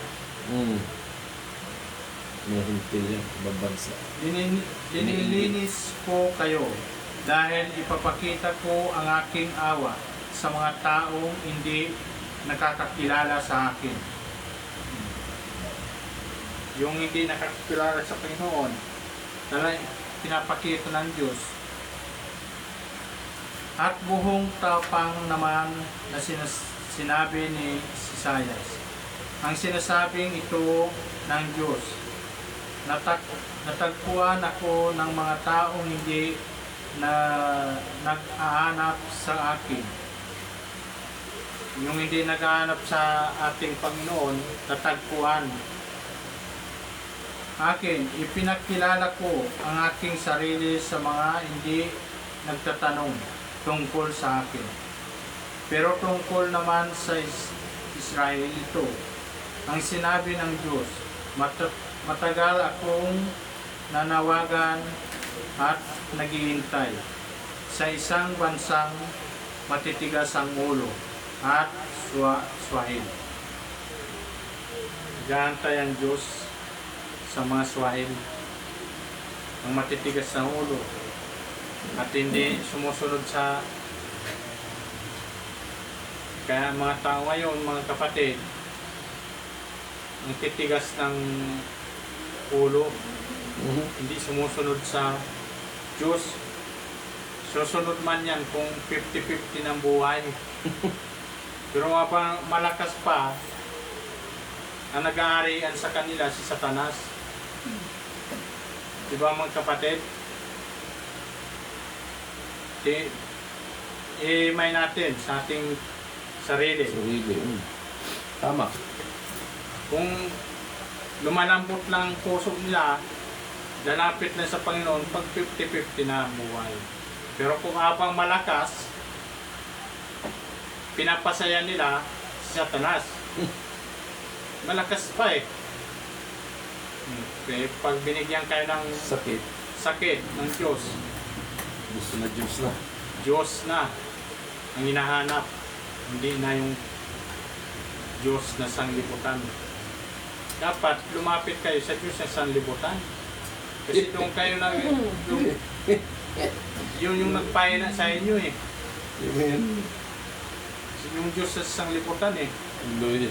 Dinilinis ko kayo dahil ipapakita ko ang aking awa sa mga taong hindi nakakakilala sa akin. Yung hindi nakakakilala sa Panginoon, talagang pinapakita ng Diyos. At buhong tapang naman na sinabi ni Isaias. Ang sinasabing ito ng Diyos, natagpuan ako ng mga taong hindi na nag-aanap sa akin. Yung hindi nag-aanap sa ating Panginoon, natagpuan. Akin, ipinakilala ko ang aking sarili sa mga hindi nagtatanong tungkol sa akin. Pero tungkol naman sa Israel ito, ang sinabi ng Diyos, matagal akong nanawagan at naghihintay sa isang bansang matitigas ang ulo at swahil. Gahantay ang Diyos sa mga swahil, ang matitigas ng ulo at hindi sumusunod sa Kaya mga tao ngayon, mga kapatid, ang titigas ng ulo, hindi sumusunod sa Diyos. Susunod man yan kung 50-50 ng buhay. Pero habang malakas pa, ang nag-aarian sa kanila si Satanas. Diba mga kapatid? I-may natin sa ating sarili. Sarili. Tama. Kung lumalambot lang ang puso nila, lalapit na sa Panginoon pag 50-50 na ang buhay. Pero kung habang malakas, pinapasaya nila si Satanas. Malakas pa eh. Pag binigyan kayo ng Sakit. sakit ng Diyos, Gusto na Diyos na. Diyos na ang hinahanap. Hindi na yung Diyos na sanglibutan. Dapat lumapit kayo sa Diyos na sanglibutan. Kasi doon kayo na yun yung nagpahina sa inyo eh. Amen. Yung Diyos sa sanglibutan eh. Hallelujah.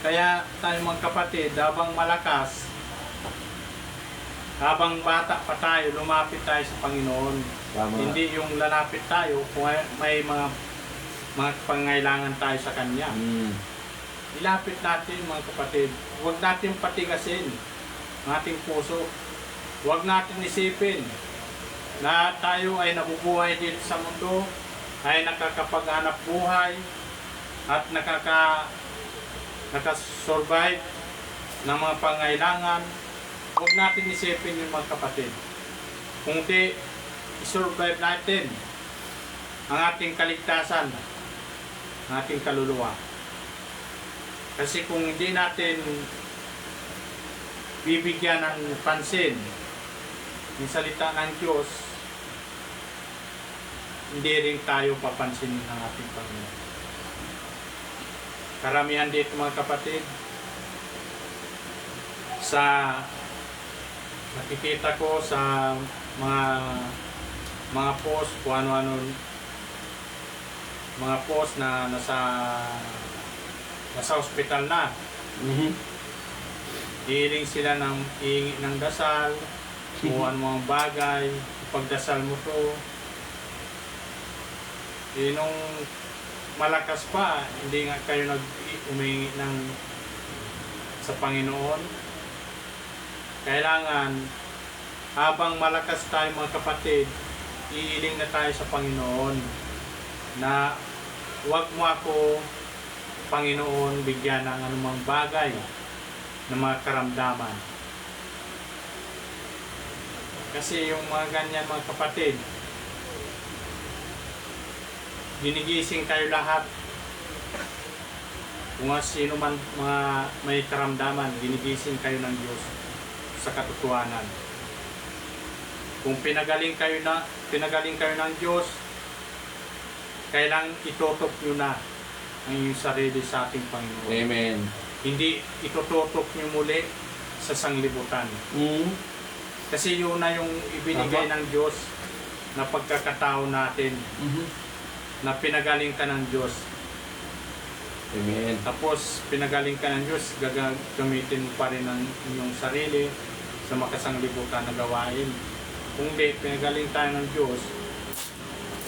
Kaya tayo mga kapatid, habang malakas, habang bata pa tayo, lumapit tayo sa Panginoon. Tama. Hindi yung lalapit tayo kung may mga pangailangan tayo sa Kanya. Ilapit natin mga kapatid. Huwag natin patigasin ang ating puso. Huwag natin isipin na tayo ay nabubuhay dito sa mundo, ay nakakapaghanap buhay at nakasurvive ng mga pangailangan. Huwag natin isipin yung mga kapatid. Kung di, isurvive natin ang ating kaligtasan, ang ating kaluluwa. Kasi kung hindi natin bibigyan ng pansin yung salita ng Diyos, hindi rin tayo papansinin ng ating Panginoon. Karamihan dito mga kapatid, sa nakikita ko sa mga post, kung ano-ano, mga post na nasa hospital na. Hihiling sila hihingi ng dasal, kung ano mga bagay, pagdasal mo to. Nung malakas pa, hindi nga kayo umingi sa Panginoon. Kailangan, habang malakas tayo mga kapatid, iiling na tayo sa Panginoon na huwag mo ako, Panginoon, bigyan ng anumang bagay ng mga karamdaman. Kasi yung mga ganyan mga kapatid, ginigising kayo lahat. Kung sino man mga may karamdaman, ginigising kayo ng Diyos sa katotohanan. Kung pinagaling kayo ng Diyos, kailangan itutok nyo na ang inyong sarili sa ating Panginoon. Amen. Hindi itututok nyo muli sa sanglibutan. Kasi yun na yung ibinigay ng Diyos na pagkakatao natin, na pinagaling ka ng Diyos. Amen. Tapos pinagaling ka ng Diyos, gagamitin mo pa rin ang inyong sarili sa makasanglibutan na gawain. Kung di, pinagaling tayo ng Diyos,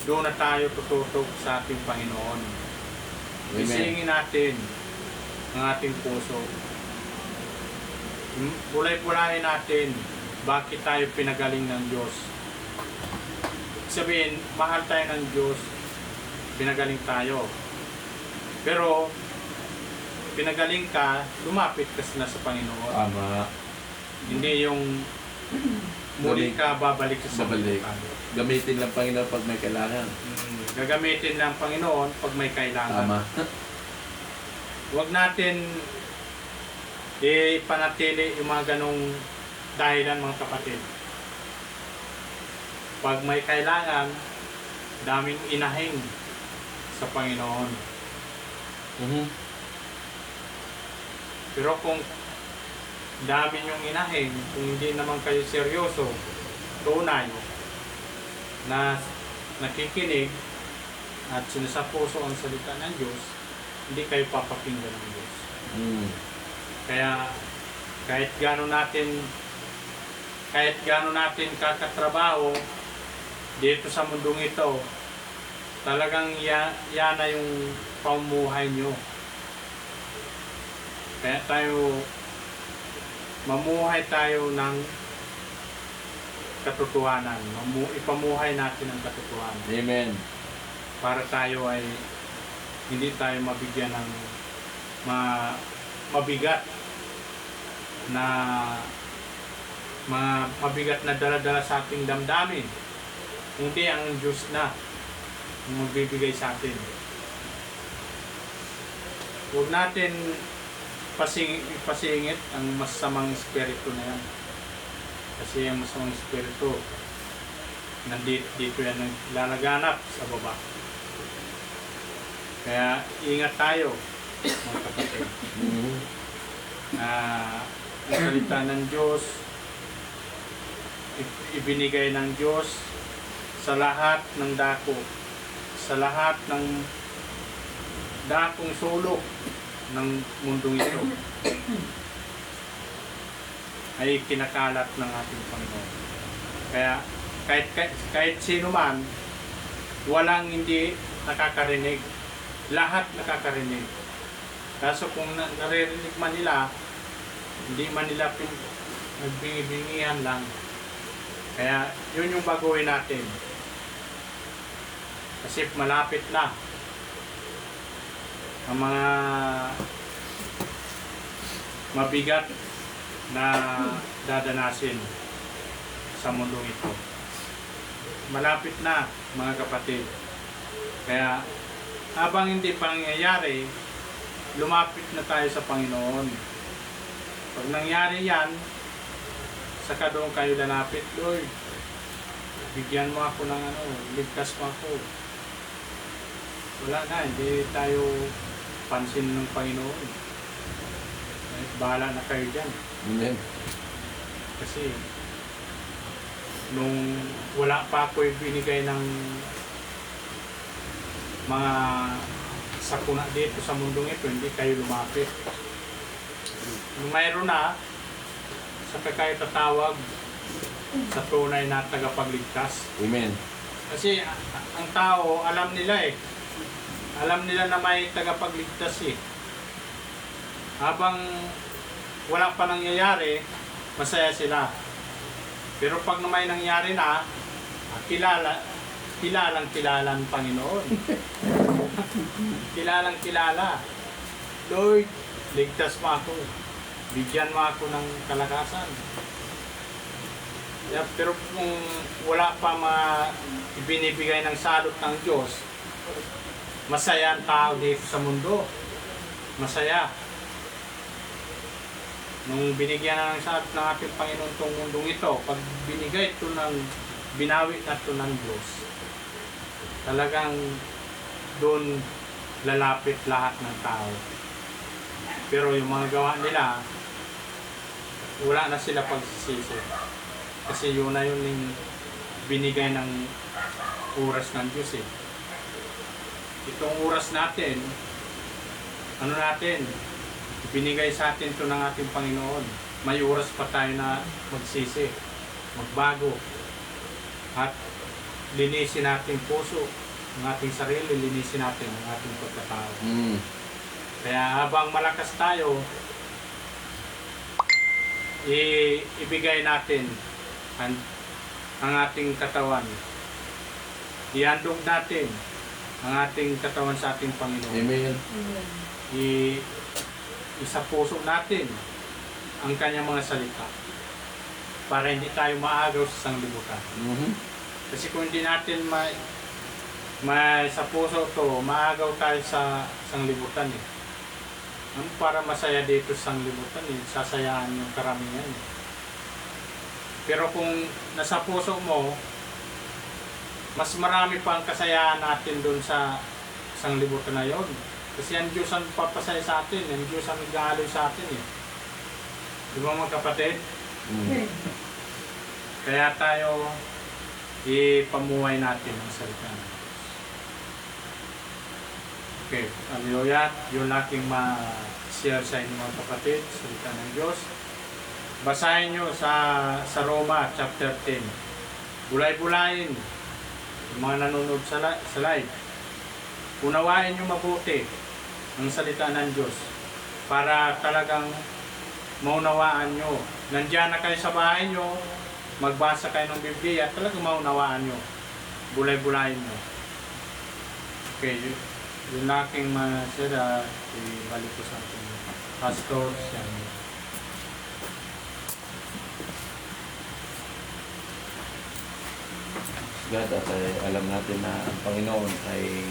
doon na tayo tututok sa ating Panginoon. Amen. Isingin natin ang ating puso. Bulay-bulayin natin bakit tayo pinagaling ng Diyos. Sabihin, mahal tayo ng Diyos, pinagaling tayo. Pero, pinagaling ka, lumapit ka na sa Panginoon. Tama. Hindi yung muli ka babalik sa Babalik. Panginoon. Gamitin lang Panginoon pag may kailangan. Gagamitin lang Panginoon pag may kailangan. Tama. Huwag natin ipanatili yung mga ganong dahilan mga kapatid. Pag may kailangan, daming inahing sa Panginoon. Pero kung dami yung inahing, kung hindi naman kayo seryoso, tunay, na nakikinig, at sinasapuso ang salita ng Diyos, hindi kayo papakinggan ng Diyos. Kaya kahit gaano natin kakatrabaho dito sa mundong ito, talagang yan na yung pamumuhay nyo. Kaya mamuhay tayo ng katotohanan. Ipamuhay natin ang katotohanan. Amen. Para tayo ay hindi tayo mabigyan ng mabigat na dala-dala sa ating damdamin. Hindi ang Diyos na ang magbibigay sa atin. Huwag natin pasingit ang masamang espiritu na yan. Kasi ang masamang espiritu, dito yan lalaganap sa baba. Kaya ingat tayo, mga kapatid. Ang salita ng Diyos, ibinigay ng Diyos sa lahat ng dako, sa lahat ng dakong sulok ng mundong ito ay kinakalat ng ating Panginoon. Kaya kahit sino man, walang hindi nakakarinig, lahat nakakarinig. Kaso kung naririnig man nila, hindi man nila nagbingi-bingihan lang. Kaya yun yung baguhin natin. Kasi malapit na ang mga mabigat na dadanasin sa mundong ito. Malapit na, mga kapatid. Kaya habang hindi pa nangyayari, lumapit na tayo sa Panginoon. Pag nangyari yan, saka doon kayo lalapit, Lord, bigyan mo ako ng ligtas mo ako. Wala na, hindi tayo pansin ng Panginoon. Bahala na kayo dyan. Amen. Kasi nung wala pa ako binigay ng mga sakuna dito sa mundong ito, hindi kayo lumapit. Nung mayroon na, saka kayo tatawag sa tunay na tagapagligtas. Amen. Kasi ang tao, alam nila alam nila na may tagapagligtas Habang wala pa nangyayari, masaya sila. Pero pag may nangyari na, kilalang ang Panginoon. Kilalang. Lord, ligtas mo ako. Bigyan mo ako ng kalakasan. Pero kung wala pa ibinibigay ng salot ng Diyos, masaya ang tao dito sa mundo. Masaya. Nung binigyan na ng salot ng ating Panginoon itong mundong ito, pag binigay ito binawi na ito ng Diyos, talagang doon lalapit lahat ng tao. Pero yung mga gawa nila, wala na sila pagsisisi. Kasi yun na yun yung binigay ng oras ng Diyos Itong oras natin, binigay sa atin ito ng ating Panginoon. May oras pa tayo na magsisi, magbago, at linisin natin puso, ang ating sarili, linisin natin ang ating pagkatao. Kaya habang malakas tayo, ibigay natin ang ating katawan. Ihandog natin ang ating katawan sa ating Panginoon. Amen. Isa puso natin ang kanyang mga salita para hindi tayo maagaw sa sanglibutan. Kasi kung hindi natin may sa puso to, maagaw tayo sa sanglibutan para masaya dito sa sanglibutan sasayaan yung karamihan Pero kung nasa puso mo, mas marami pa ang kasayaan natin doon sa sanglibutan na yon. Kasi ang Diyos ang papasaya sa atin, ang Diyos ang nag-aaloy sa atin Di ba mga kapatid? Kaya tayo ipamuhay natin ang salita ng Diyos. Okay, hallelujah. Yung aking ma-share sa inyo mga kapatid, salita ng Diyos. Basahin nyo sa Roma chapter 10. Bulay-bulayin yung mga nanonood sa live. Unawain nyo mabuti ang salita ng Diyos para talagang maunawaan nyo. Nandiyan na kayo sa bahay nyo, magbasa kayo ng Biblia, talagang maunawaan nyo. Bulay-bulayin nyo. Okay, yung aking masira, ibalik ko sa ating pastor. God, at alam natin na ang Panginoon ay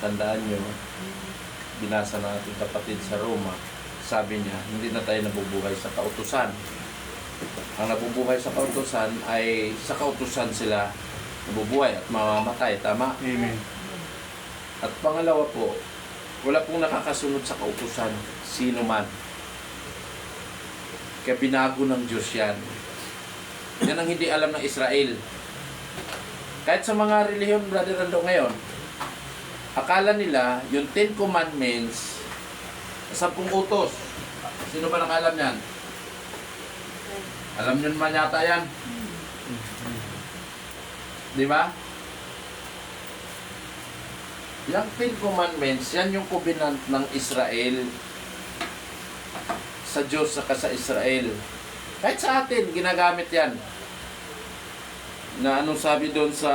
tandaan nyo, binasa ng ating kapatid sa Roma, sabi niya, hindi na tayo nabubuhay sa kautusan. Ang nabubuhay sa kautusan ay sa kautusan sila nabubuhay at mamamatay, tama? Amen. At pangalawa po, wala pong nakakasunod sa kautusan, sino man. Kaya binago ng Diyos yan. Yan ang hindi alam ng Israel. Kahit sa mga relihiyon, Brother Rando, ngayon, akala nila yung 10 Commandments, 10 utos. Sino ba nakalam yan? Alam nyo naman yata yan. Di ba? Yung 10 Commandments, yan yung covenant ng Israel sa Diyos saka sa Israel. Kahit sa atin, ginagamit yan. Na anong sabi doon sa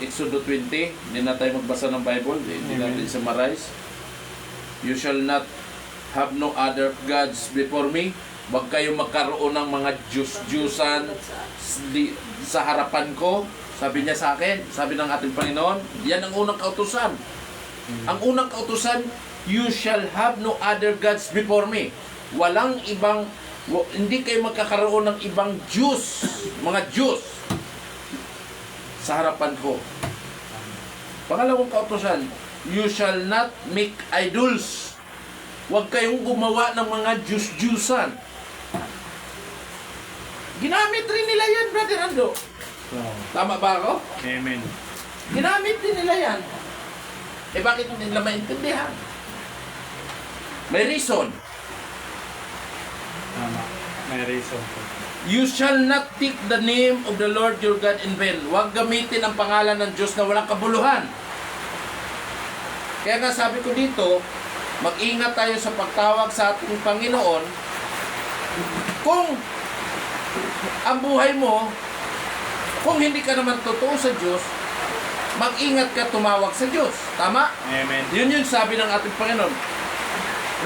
Exodo 20, hindi na tayo magbasa ng Bible, hindi natin summarize. You shall not have no other gods before me. Huwag kayo magkaroon ng mga Diyos-Diyusan sa harapan ko. Sabi niya sa akin, sabi ng ating Panginoon, yan ang unang kautusan. Ang unang kautusan, you shall have no other gods before me. Walang ibang, hindi kayo magkakaroon ng ibang Diyos, mga Diyos, sa harapan ko. Pangalawang kautusan, you shall not make idols. Huwag kayong gumawa ng mga Diyos-Diyusan. Ginamit rin nila yan, Brother Ando. Tama ba ako? Amen. Ginamit din nila yan. Eh bakit hindi nila maintindihan? May reason. Tama. May reason po. You shall not take the name of the Lord your God in vain. Huwag gamitin ang pangalan ng Diyos na walang kabuluhan. Kaya nga sabi ko dito, mag-ingat tayo sa pagtawag sa ating Panginoon. Kung ang buhay mo, kung hindi ka naman totoo sa Diyos, mag-ingat ka tumawag sa Diyos. Tama? Amen. Yun yung sabi ng ating Panginoon.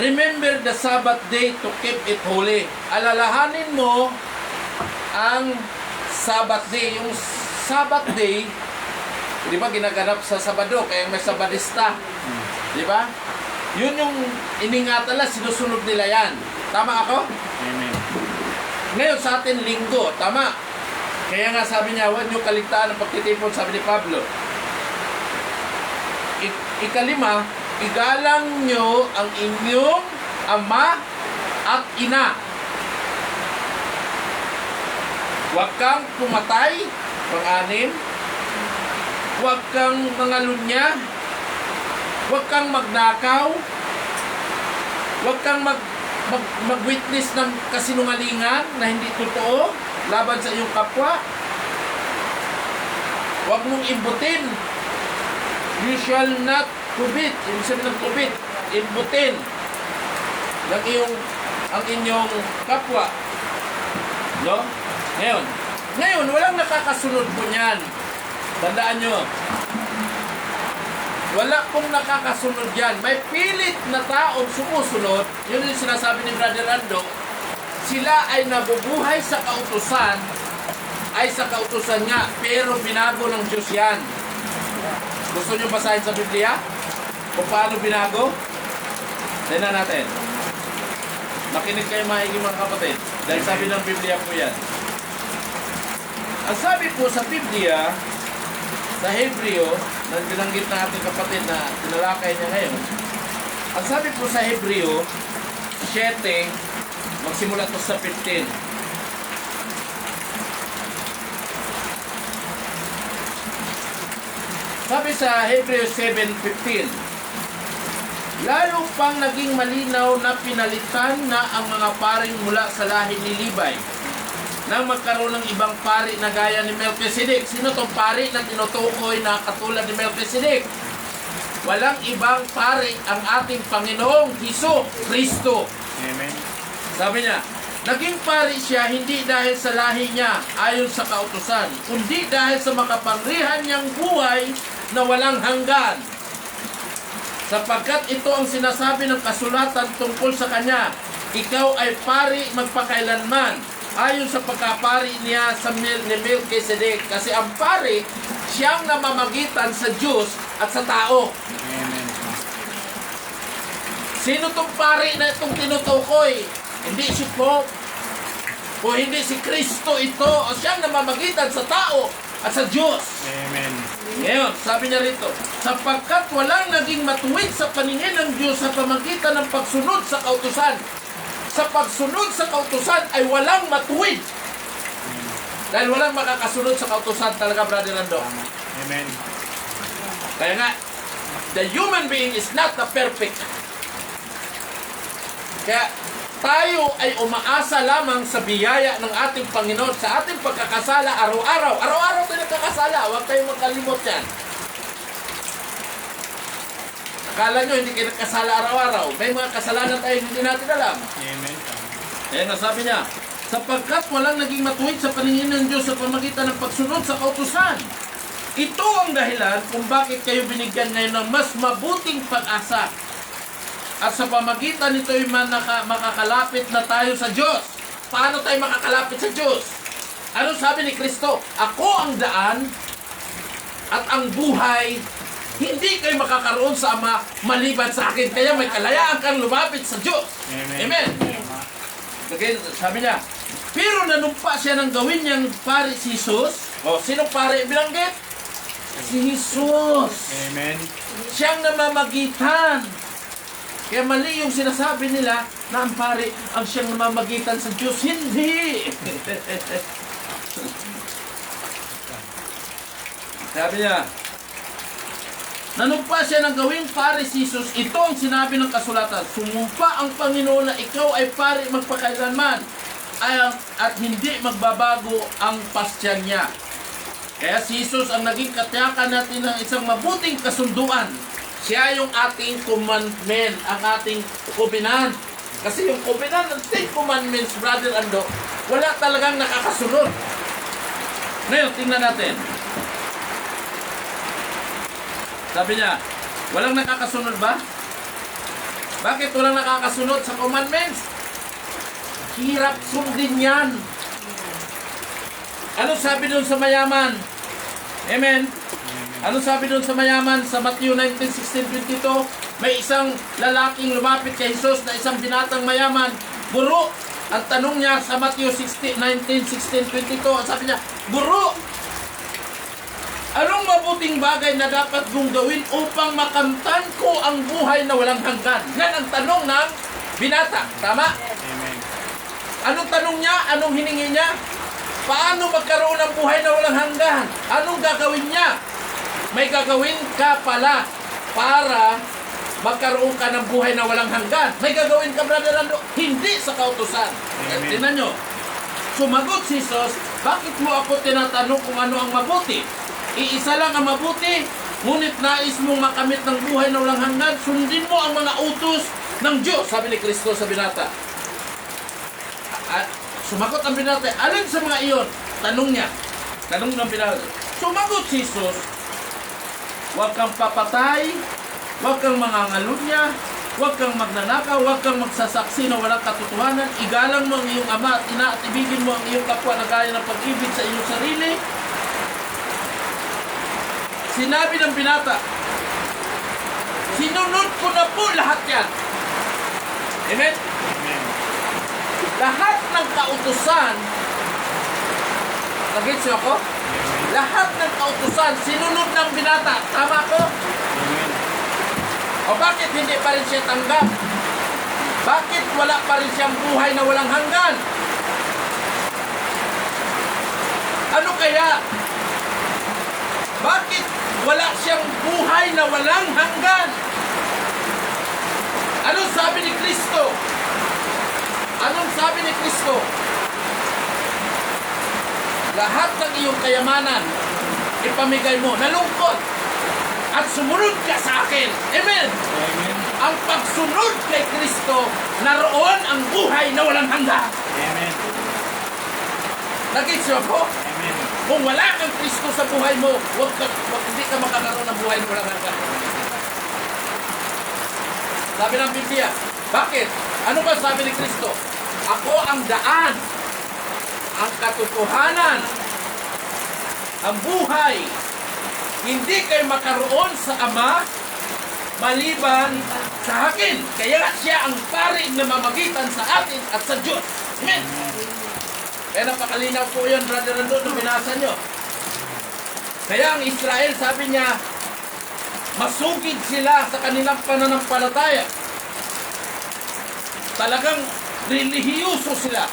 Remember the Sabbath day to keep it holy. Alalahanin mo ang Sabbath day. Yung Sabbath day, di ba ginaganap sa Sabado, kaya may Sabadista. Di ba? Yun yung iningatan nila, sinusunod nila yan. Tama ako? Amen. Ngayon sa atin, linggo. Tama? Kaya nga sabi niya, huwag niyo kaligtaan ang pagtitipon, sabi ni Pablo. Ikalima, igalang nyo ang inyong ama at ina. Huwag kang pumatay, pang-anim. Huwag kang mangalunya. Huwag kang magnakaw. Huwag kang mag-witness ng kasinungalingan na hindi totoo laban sa iyong kapwa. Huwag mong imbutin. You shall not covet. Yung sabi ng covet, imbutin ang inyong kapwa. No? Ngayon, walang nakakasunod po niyan. Tandaan nyo. Wala pong nakakasunod yan. May pilit na taong sumusunod. Yun yung sinasabi ni Brother Rando. Sila ay nabubuhay sa kautusan, nga, pero binago ng Diyos yan. Gusto nyo basahin sa Biblia? Kung paano binago? Tignan natin. Makinig kayo maigi mga kapatid. Dahil sabi ng Biblia po yan. Ang sabi po sa Biblia, sa Hebreo, na binanggit na ating kapatid na tinalakay niya ngayon, ang sabi po sa Hebreo 7, magsimula to sa 15. Sabi sa Hebrews 7:15, lalo pang naging malinaw na pinalitan na ang mga paring mula sa lahi ni Libay nang magkaroon ng ibang pari na gaya ni Melchizedek. Sino tong pari na tinutukoy na katulad ni Melchizedek? Walang ibang pari ang ating Panginoong Hesus Kristo. Amen. Sabi niya, naging pari siya hindi dahil sa lahi niya ayon sa kautusan, kundi dahil sa makapangyarihan niyang buhay na walang hanggan. Sapagkat ito ang sinasabi ng kasulatan tungkol sa kanya, ikaw ay pari magpakailanman, ayon sa pagkapari niya sa ni Melchizedek. Kasi ang pari, siyang namamagitan sa Diyos at sa tao. Amen. Sino tong pari na itong tinutukoy? Hindi si Pope, o hindi si Kristo ito, o siyang namamagitan sa tao at sa Diyos. Amen. Ngayon, sabi niya rito, sapagkat walang naging matuwid sa paningin ng Diyos sa pamagitan ng pagsunod sa kautusan. Sa pagsunod sa kautusan ay walang matuwid. Dahil walang makakasunod sa kautusan talaga, Brother Lando. Amen. Kaya nga, the human being is not the perfect. Kaya tayo ay umaasa lamang sa biyaya ng ating Panginoon sa ating pagkakasala araw-araw. Araw-araw tayo nagkakasala. Huwag kayong magkalimot yan. Akala nyo hindi kayo nagkasala araw-araw. May mga kasalanan tayo hindi natin alam. Amen. Kaya nasabi niya, sapagkat walang naging matuwid sa paningin ng Diyos sa pamagitan ng pagsunod sa kautusan. Ito ang dahilan kung bakit kayo binigyan ngayon ng mas mabuting pag-asa. At sa pamagitan nito ay makakalapit na tayo sa Diyos. Paano tayo makakalapit sa Diyos? Ano sabi ni Kristo? Ako ang daan at ang buhay. Hindi kayo makakaroon sa Ama maliban sa akin. Kaya may kalayaan kang lumapit sa Diyos. Amen. Amen. Okay, sabi niya, pero nanumpa siya ng gawin niyang pari si Jesus. O, sinong pari binanggit? Si Jesus. Amen. Siyang namamagitan. Kaya mali yung sinasabi nila na ang pari ang siyang namamagitan sa Diyos. Hindi! Sabi niya, nanumpa siya ng gawing pari si Jesus. Ito ang sinabi ng kasulatan. Sumumpa ang Panginoon na ikaw ay pari magpakailanman at hindi magbabago ang pastyan niya. Kaya si Jesus ang naging katiyakan natin ng isang mabuting kasunduan. Siya yung ating commandment, ang ating covenant. Kasi yung covenant ng 10 commandments, Brother Ando, wala talagang nakakasunod. Ngayon, tingnan natin. Sabi niya, walang nakakasunod ba? Bakit walang nakakasunod sa commandments? Hirap sundin yan. Ano sabi doon sa mayaman? Amen? Ano sabi doon sa mayaman sa Matthew 19:16-22? May isang lalaking lumapit kay Jesus na isang binatang mayaman. Guro, ang tanong niya sa Matthew 19:16-22, sabi niya, Guro, anong mabuting bagay na dapat kong gawin upang makamtan ko ang buhay na walang hanggan? Yan ang tanong ng binata. Tama? Amen. Anong tanong niya? Anong hiningi niya? Paano magkaroon ng buhay na walang hanggan? Anong gagawin niya? May gagawin ka pala para magkaroon ka ng buhay na walang hanggan. May gagawin ka, Brother Lando, hindi sa kautusan. Amen. Tingnan nyo. Sumagot si Jesus, bakit mo ako tinatanong kung ano ang mabuti? Iisa lang ang mabuti, ngunit nais mong makamit ng buhay na walang hanggan, sundin mo ang mga utos ng Diyos, sabi ni Kristo sa binata. At sumagot ang binata, alin sa mga iyon? Tanong niya. Tanong ng binata. Sumagot si Jesus, huwag kang papatay, huwag kang mangangalunya, huwag kang magnanakaw, huwag kang magsasaksi na walang katotohanan, igalang mo ang iyong ama at ina at ibigin mo ang iyong kapwa na gaya ng pag-ibig sa iyong sarili. Sinabi ng binata, sinunod ko na po lahat yan. Amen? Amen. Lahat ng kautusan, nag-gets niyo ako? Lahat ng kautusan, sinunod ng binata. Tama ko? Amen. O bakit hindi pa rin siya tanggap? Bakit wala pa rin siyang buhay na walang hanggan? Ano kaya? Bakit wala siyang buhay na walang hanggan. Anong sabi ni Kristo? Anong sabi ni Kristo? Lahat ng iyong kayamanan, ipamigay mo, nalungkot, at sumunod ka sa akin. Amen! Amen. Ang pagsunod kay Kristo, naroon ang buhay na walang hanggan. Amen. Nag-gets niyo po? Amen. Kung wala kang Kristo sa buhay mo, hindi ka makakaroon ng buhay na walang hanggan. Sabi ng Biblia, bakit? Ano ba sabi ni Kristo? Ako ang daan, ang katotohanan, ang buhay. Hindi kayo makaroon sa Ama maliban sa akin. Kaya siya ang pari na mamagitan sa atin at sa Diyos. Amen. Kaya napakalinaw po yun, Brother Rando, nung binasa nyo. Kaya ang Israel, sabi niya, masugid sila sa kanilang pananampalataya. Talagang relihiyoso sila.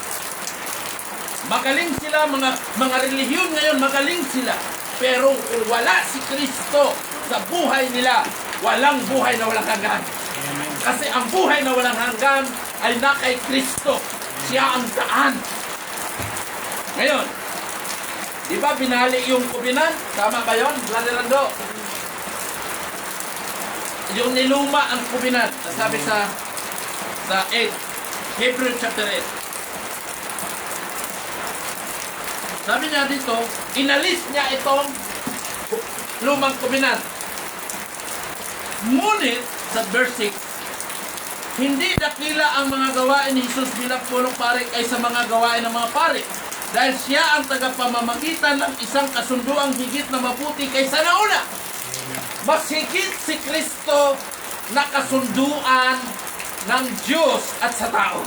Magaling sila, mga relihiyon ngayon, magaling sila. Pero kung wala si Kristo sa buhay nila, walang buhay na walang hanggan. Amen. Kasi ang buhay na walang hanggan ay na kay Kristo. Siya ang daan. Ngayon, di ba binali yung kubinan? Tama ba yun, Brother Rando? Yung niluma ang kubinan, sabi sa 8, Hebrews chapter 8. Sabi niya dito, inalis niya itong lumang kubinan. Ngunit, sa verse 6, hindi dakila ang mga gawain ni Jesus bilang punong pari kaysa mga gawain ng mga pari. Dahil siya ang tagapamamagitan ng isang kasunduang higit na mabuti kaysa nauna. Mas higit si Kristo na kasunduan ng Diyos at sa tao.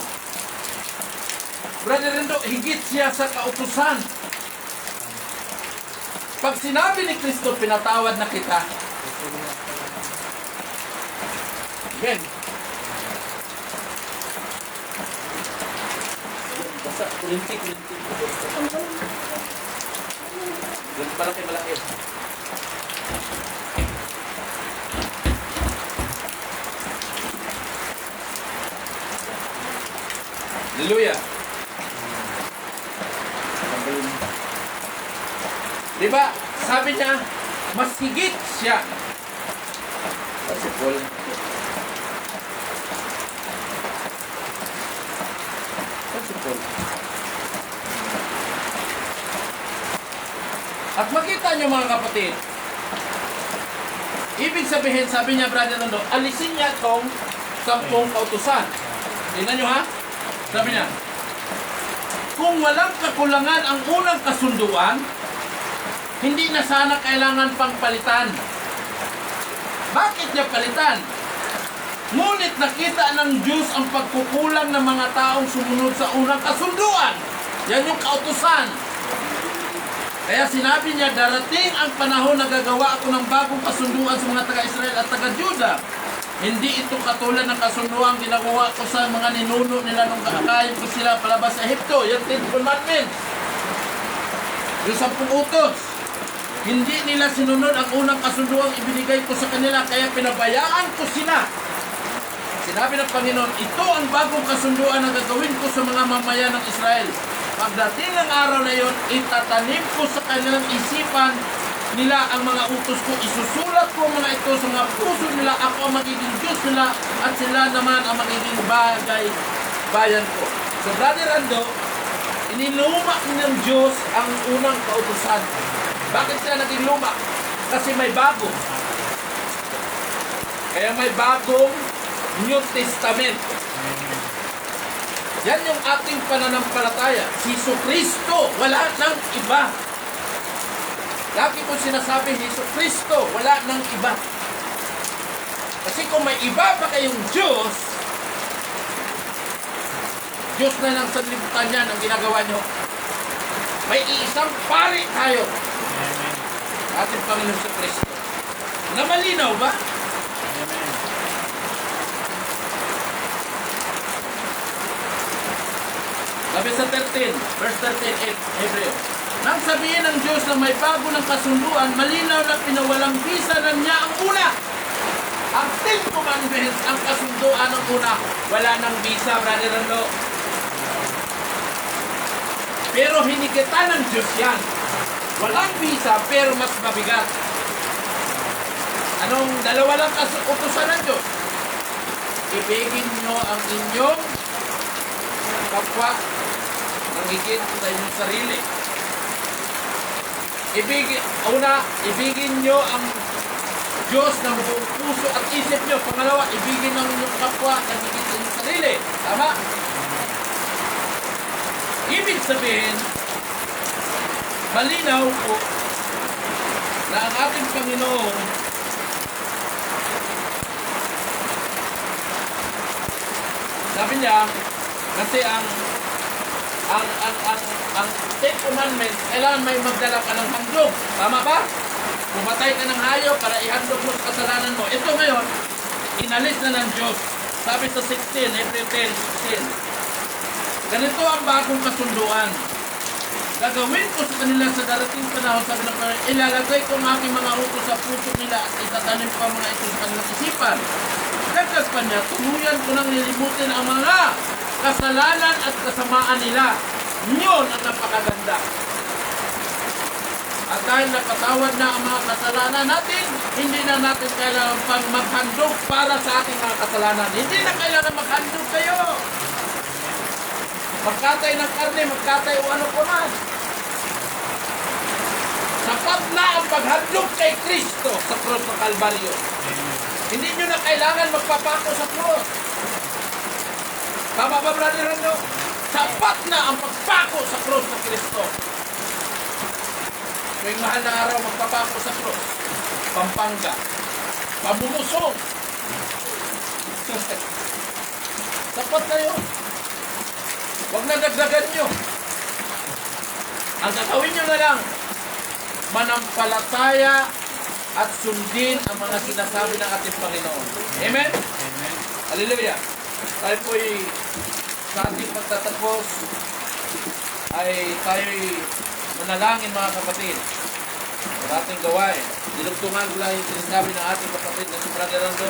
Brother Rendo, higit siya sa kautusan. Pag sinabi ni Kristo, pinatawad na kita. Yan. Basta, kulintik. Yan, malaki. Hallelujah. Diba? Sabi niya, mas higit siya. Kasi Paul. At makita niyo mga kapatid, ibig sabihin, sabi niya, Brother Nando, alisin niya itong 10 kautusan. Tingnan niyo ha? Sabi niya, kung walang kakulangan ang unang kasunduan, hindi na sana kailangan pang palitan. Bakit niya palitan? Ngunit nakita ng Diyos ang pagkukulang ng mga taong sumunod sa unang kasunduan. Yan yung kautusan. Kaya sinabi niya, darating ang panahon na gagawa ako ng bagong kasunduan sa mga taga-Israel at taga-Juda. Hindi ito katulad ng kasunduan ginagawa ko sa mga ninuno nila nung kakakain ko sila palabas sa Ehipto. Yan 10 commandments. Yung 10 utos. Hindi nila sinunod ang unang kasunduang ibinigay ko sa kanila, kaya pinabayaan ko sila. Sinabi ng Panginoon, ito ang bagong kasunduan na gagawin ko sa mga mamayan ng Israel. Pagdating ng araw na yon, itatanim ko sa kanilang isipan nila ang mga utos ko. Isusulat ko mga ito sa mga puso nila. Ako ang magiging Diyos nila at sila naman ang magiging bayan ko. So Brother Rando, iniluma ng Diyos ang unang kautusan. Bakit sila naging luma? Kasi may bago. Kaya may bagong New Testament. Yan yung ating pananampalataya. Si Jesucristo, wala nang iba. Lagi ko sinasabi, Jesucristo, wala nang iba. Kasi kung may iba pa kayong Diyos, Diyos na lang sa libutan yan ang ginagawa nyo. May iisang pari tayo. Ating Panginoon sa Kristo. Na malinaw ba? Sabi sa 13, verse 13, Hebreo. Nang sabihin ng Diyos na may bago ng kasunduan, malinaw na pinawalang bisa na niya ang una. Ang Ten Commandments, ang kasunduan ng una, wala nang bisa, Brother Rando. Pero hinikita ng Diyos yan. Walang bisa, pero mas mabigat. Anong dalawa lang utusan ng Diyos? Ibigin nyo ang inyong kapwa ng higit sa inyong sarili. Ibigin nyo ang Diyos ng buong puso at isip nyo. Pangalawa, ibigin ang inyong kapwa ng higit sa inyong sarili. Tama? Ibig sabihin, malinaw po na ang ating Panginoon sabi niya, kasi ang Ten Commandments, kailangan may magdala ka ng handog. Tama ba? Pumatay ka ng hayop para ihandog mo sa kasalanan mo. Ito ngayon, inalis na ng Diyos. Sabi sa 16, April 10, 16. Ganito ang bagong kasunduan. Gagawin ko sa kanila sa darating panahon, sabi ng Panginoon, ilalagay ko ang aking mga utos sa puso nila at itatanim ko ang mga ito sa kanilang isipan. Dagdag pa niya, tuluyan ko nang lilimutin ang mga kasalanan at kasamaan nila. Yun ang napakaganda. At dahil napatawad na ang mga kasalanan natin, hindi na natin kailangan pang maghandog para sa ating mga kasalanan. Hindi na kailangan maghandog kayo. Magkatay ng karne, magkatay o ano pa man. Sapat na ang paghandog kay Kristo sa krus ng Kalbaryo. Hindi nyo na kailangan magpapako sa krus. Tama ba, Brother Rando? Sapat na ang pagpako sa krus ng Kristo. Tuwing mahal na araw, magpapako sa krus. Pampanga. Pamumusong. Sapat na yun. Huwag na dagdagan nyo. Ang gagawin nyo na lang, manampalataya at sundin ang mga sinasabi ng ating Panginoon. Amen? Amen. Hallelujah. Tayo po'y sa ating pagtatapos ay tayo'y manalangin mga kapatid. Sa ating gawain. Dinugtungan ko lang yung sinasabi ng ating kapatid na si Brother Rando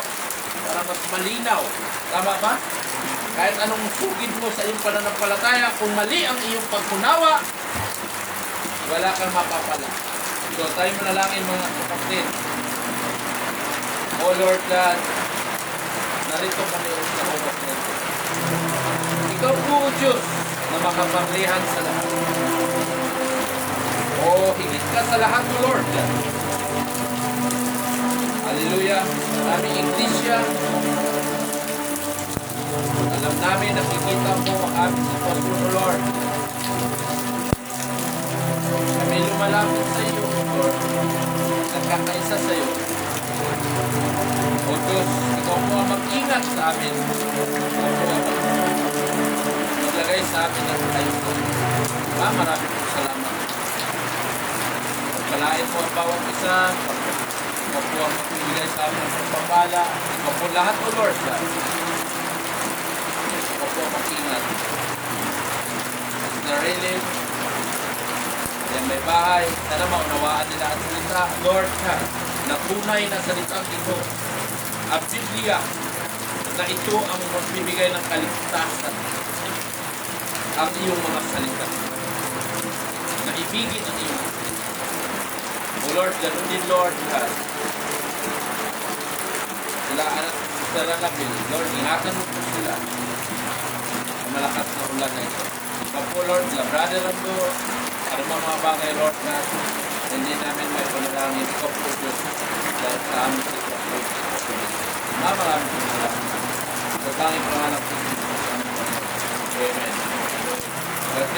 para mas malinaw. Tama ba? Kahit anong sugid mo sa iyong pananampalataya, kung mali ang iyong pagkunawa, wala kang mapapala. So tayo manalangin mga kapatid. O Lord God, narito kami sa oras nito. Ikaw po, O Diyos, na makapangyarihan sa lahat. O higit ka sa lahat, O Lord God. Hallelujah. Maraming iglesia. Alam namin, nakikita mo ang aming sitwasyon, O Lord. Kami lumalapit sa iyo, Lord. Nagkakaisa sa iyo. O Diyos, ikaw mo ang mag-ingat sa amin. Ikaw mo ang maglagay sa amin ng kaisa. Maraming salamat. Pagpalain mo ang bawat isa. Ikaw po ang magbibigay sa amin ng pagpapala. Ikaw po lahat, O Lord God. Ikaw po ang mag-ingat. Narelin, yan may bahay, sana maunawaan nila ang salita, Lord God, na tunay na salitang ito, ang Biblia, na ito ang magbibigay ng kaligtasan, ang iyong mga salita, na ibigin ang iyong mga salita. O Lord, ganoon din, Lord God, sila anak sa lalapin, Lord, ingatan mo po sila, ang malakas na ulan na ito. Ikaw po, Lord, sila brother Rando, para mga bagay, Lord God, hindi namin may panalangin. Ikaw po, Diyos, dahil sa amin sa ito. Maraming salamat. Sa tanging pangalan po. Amen.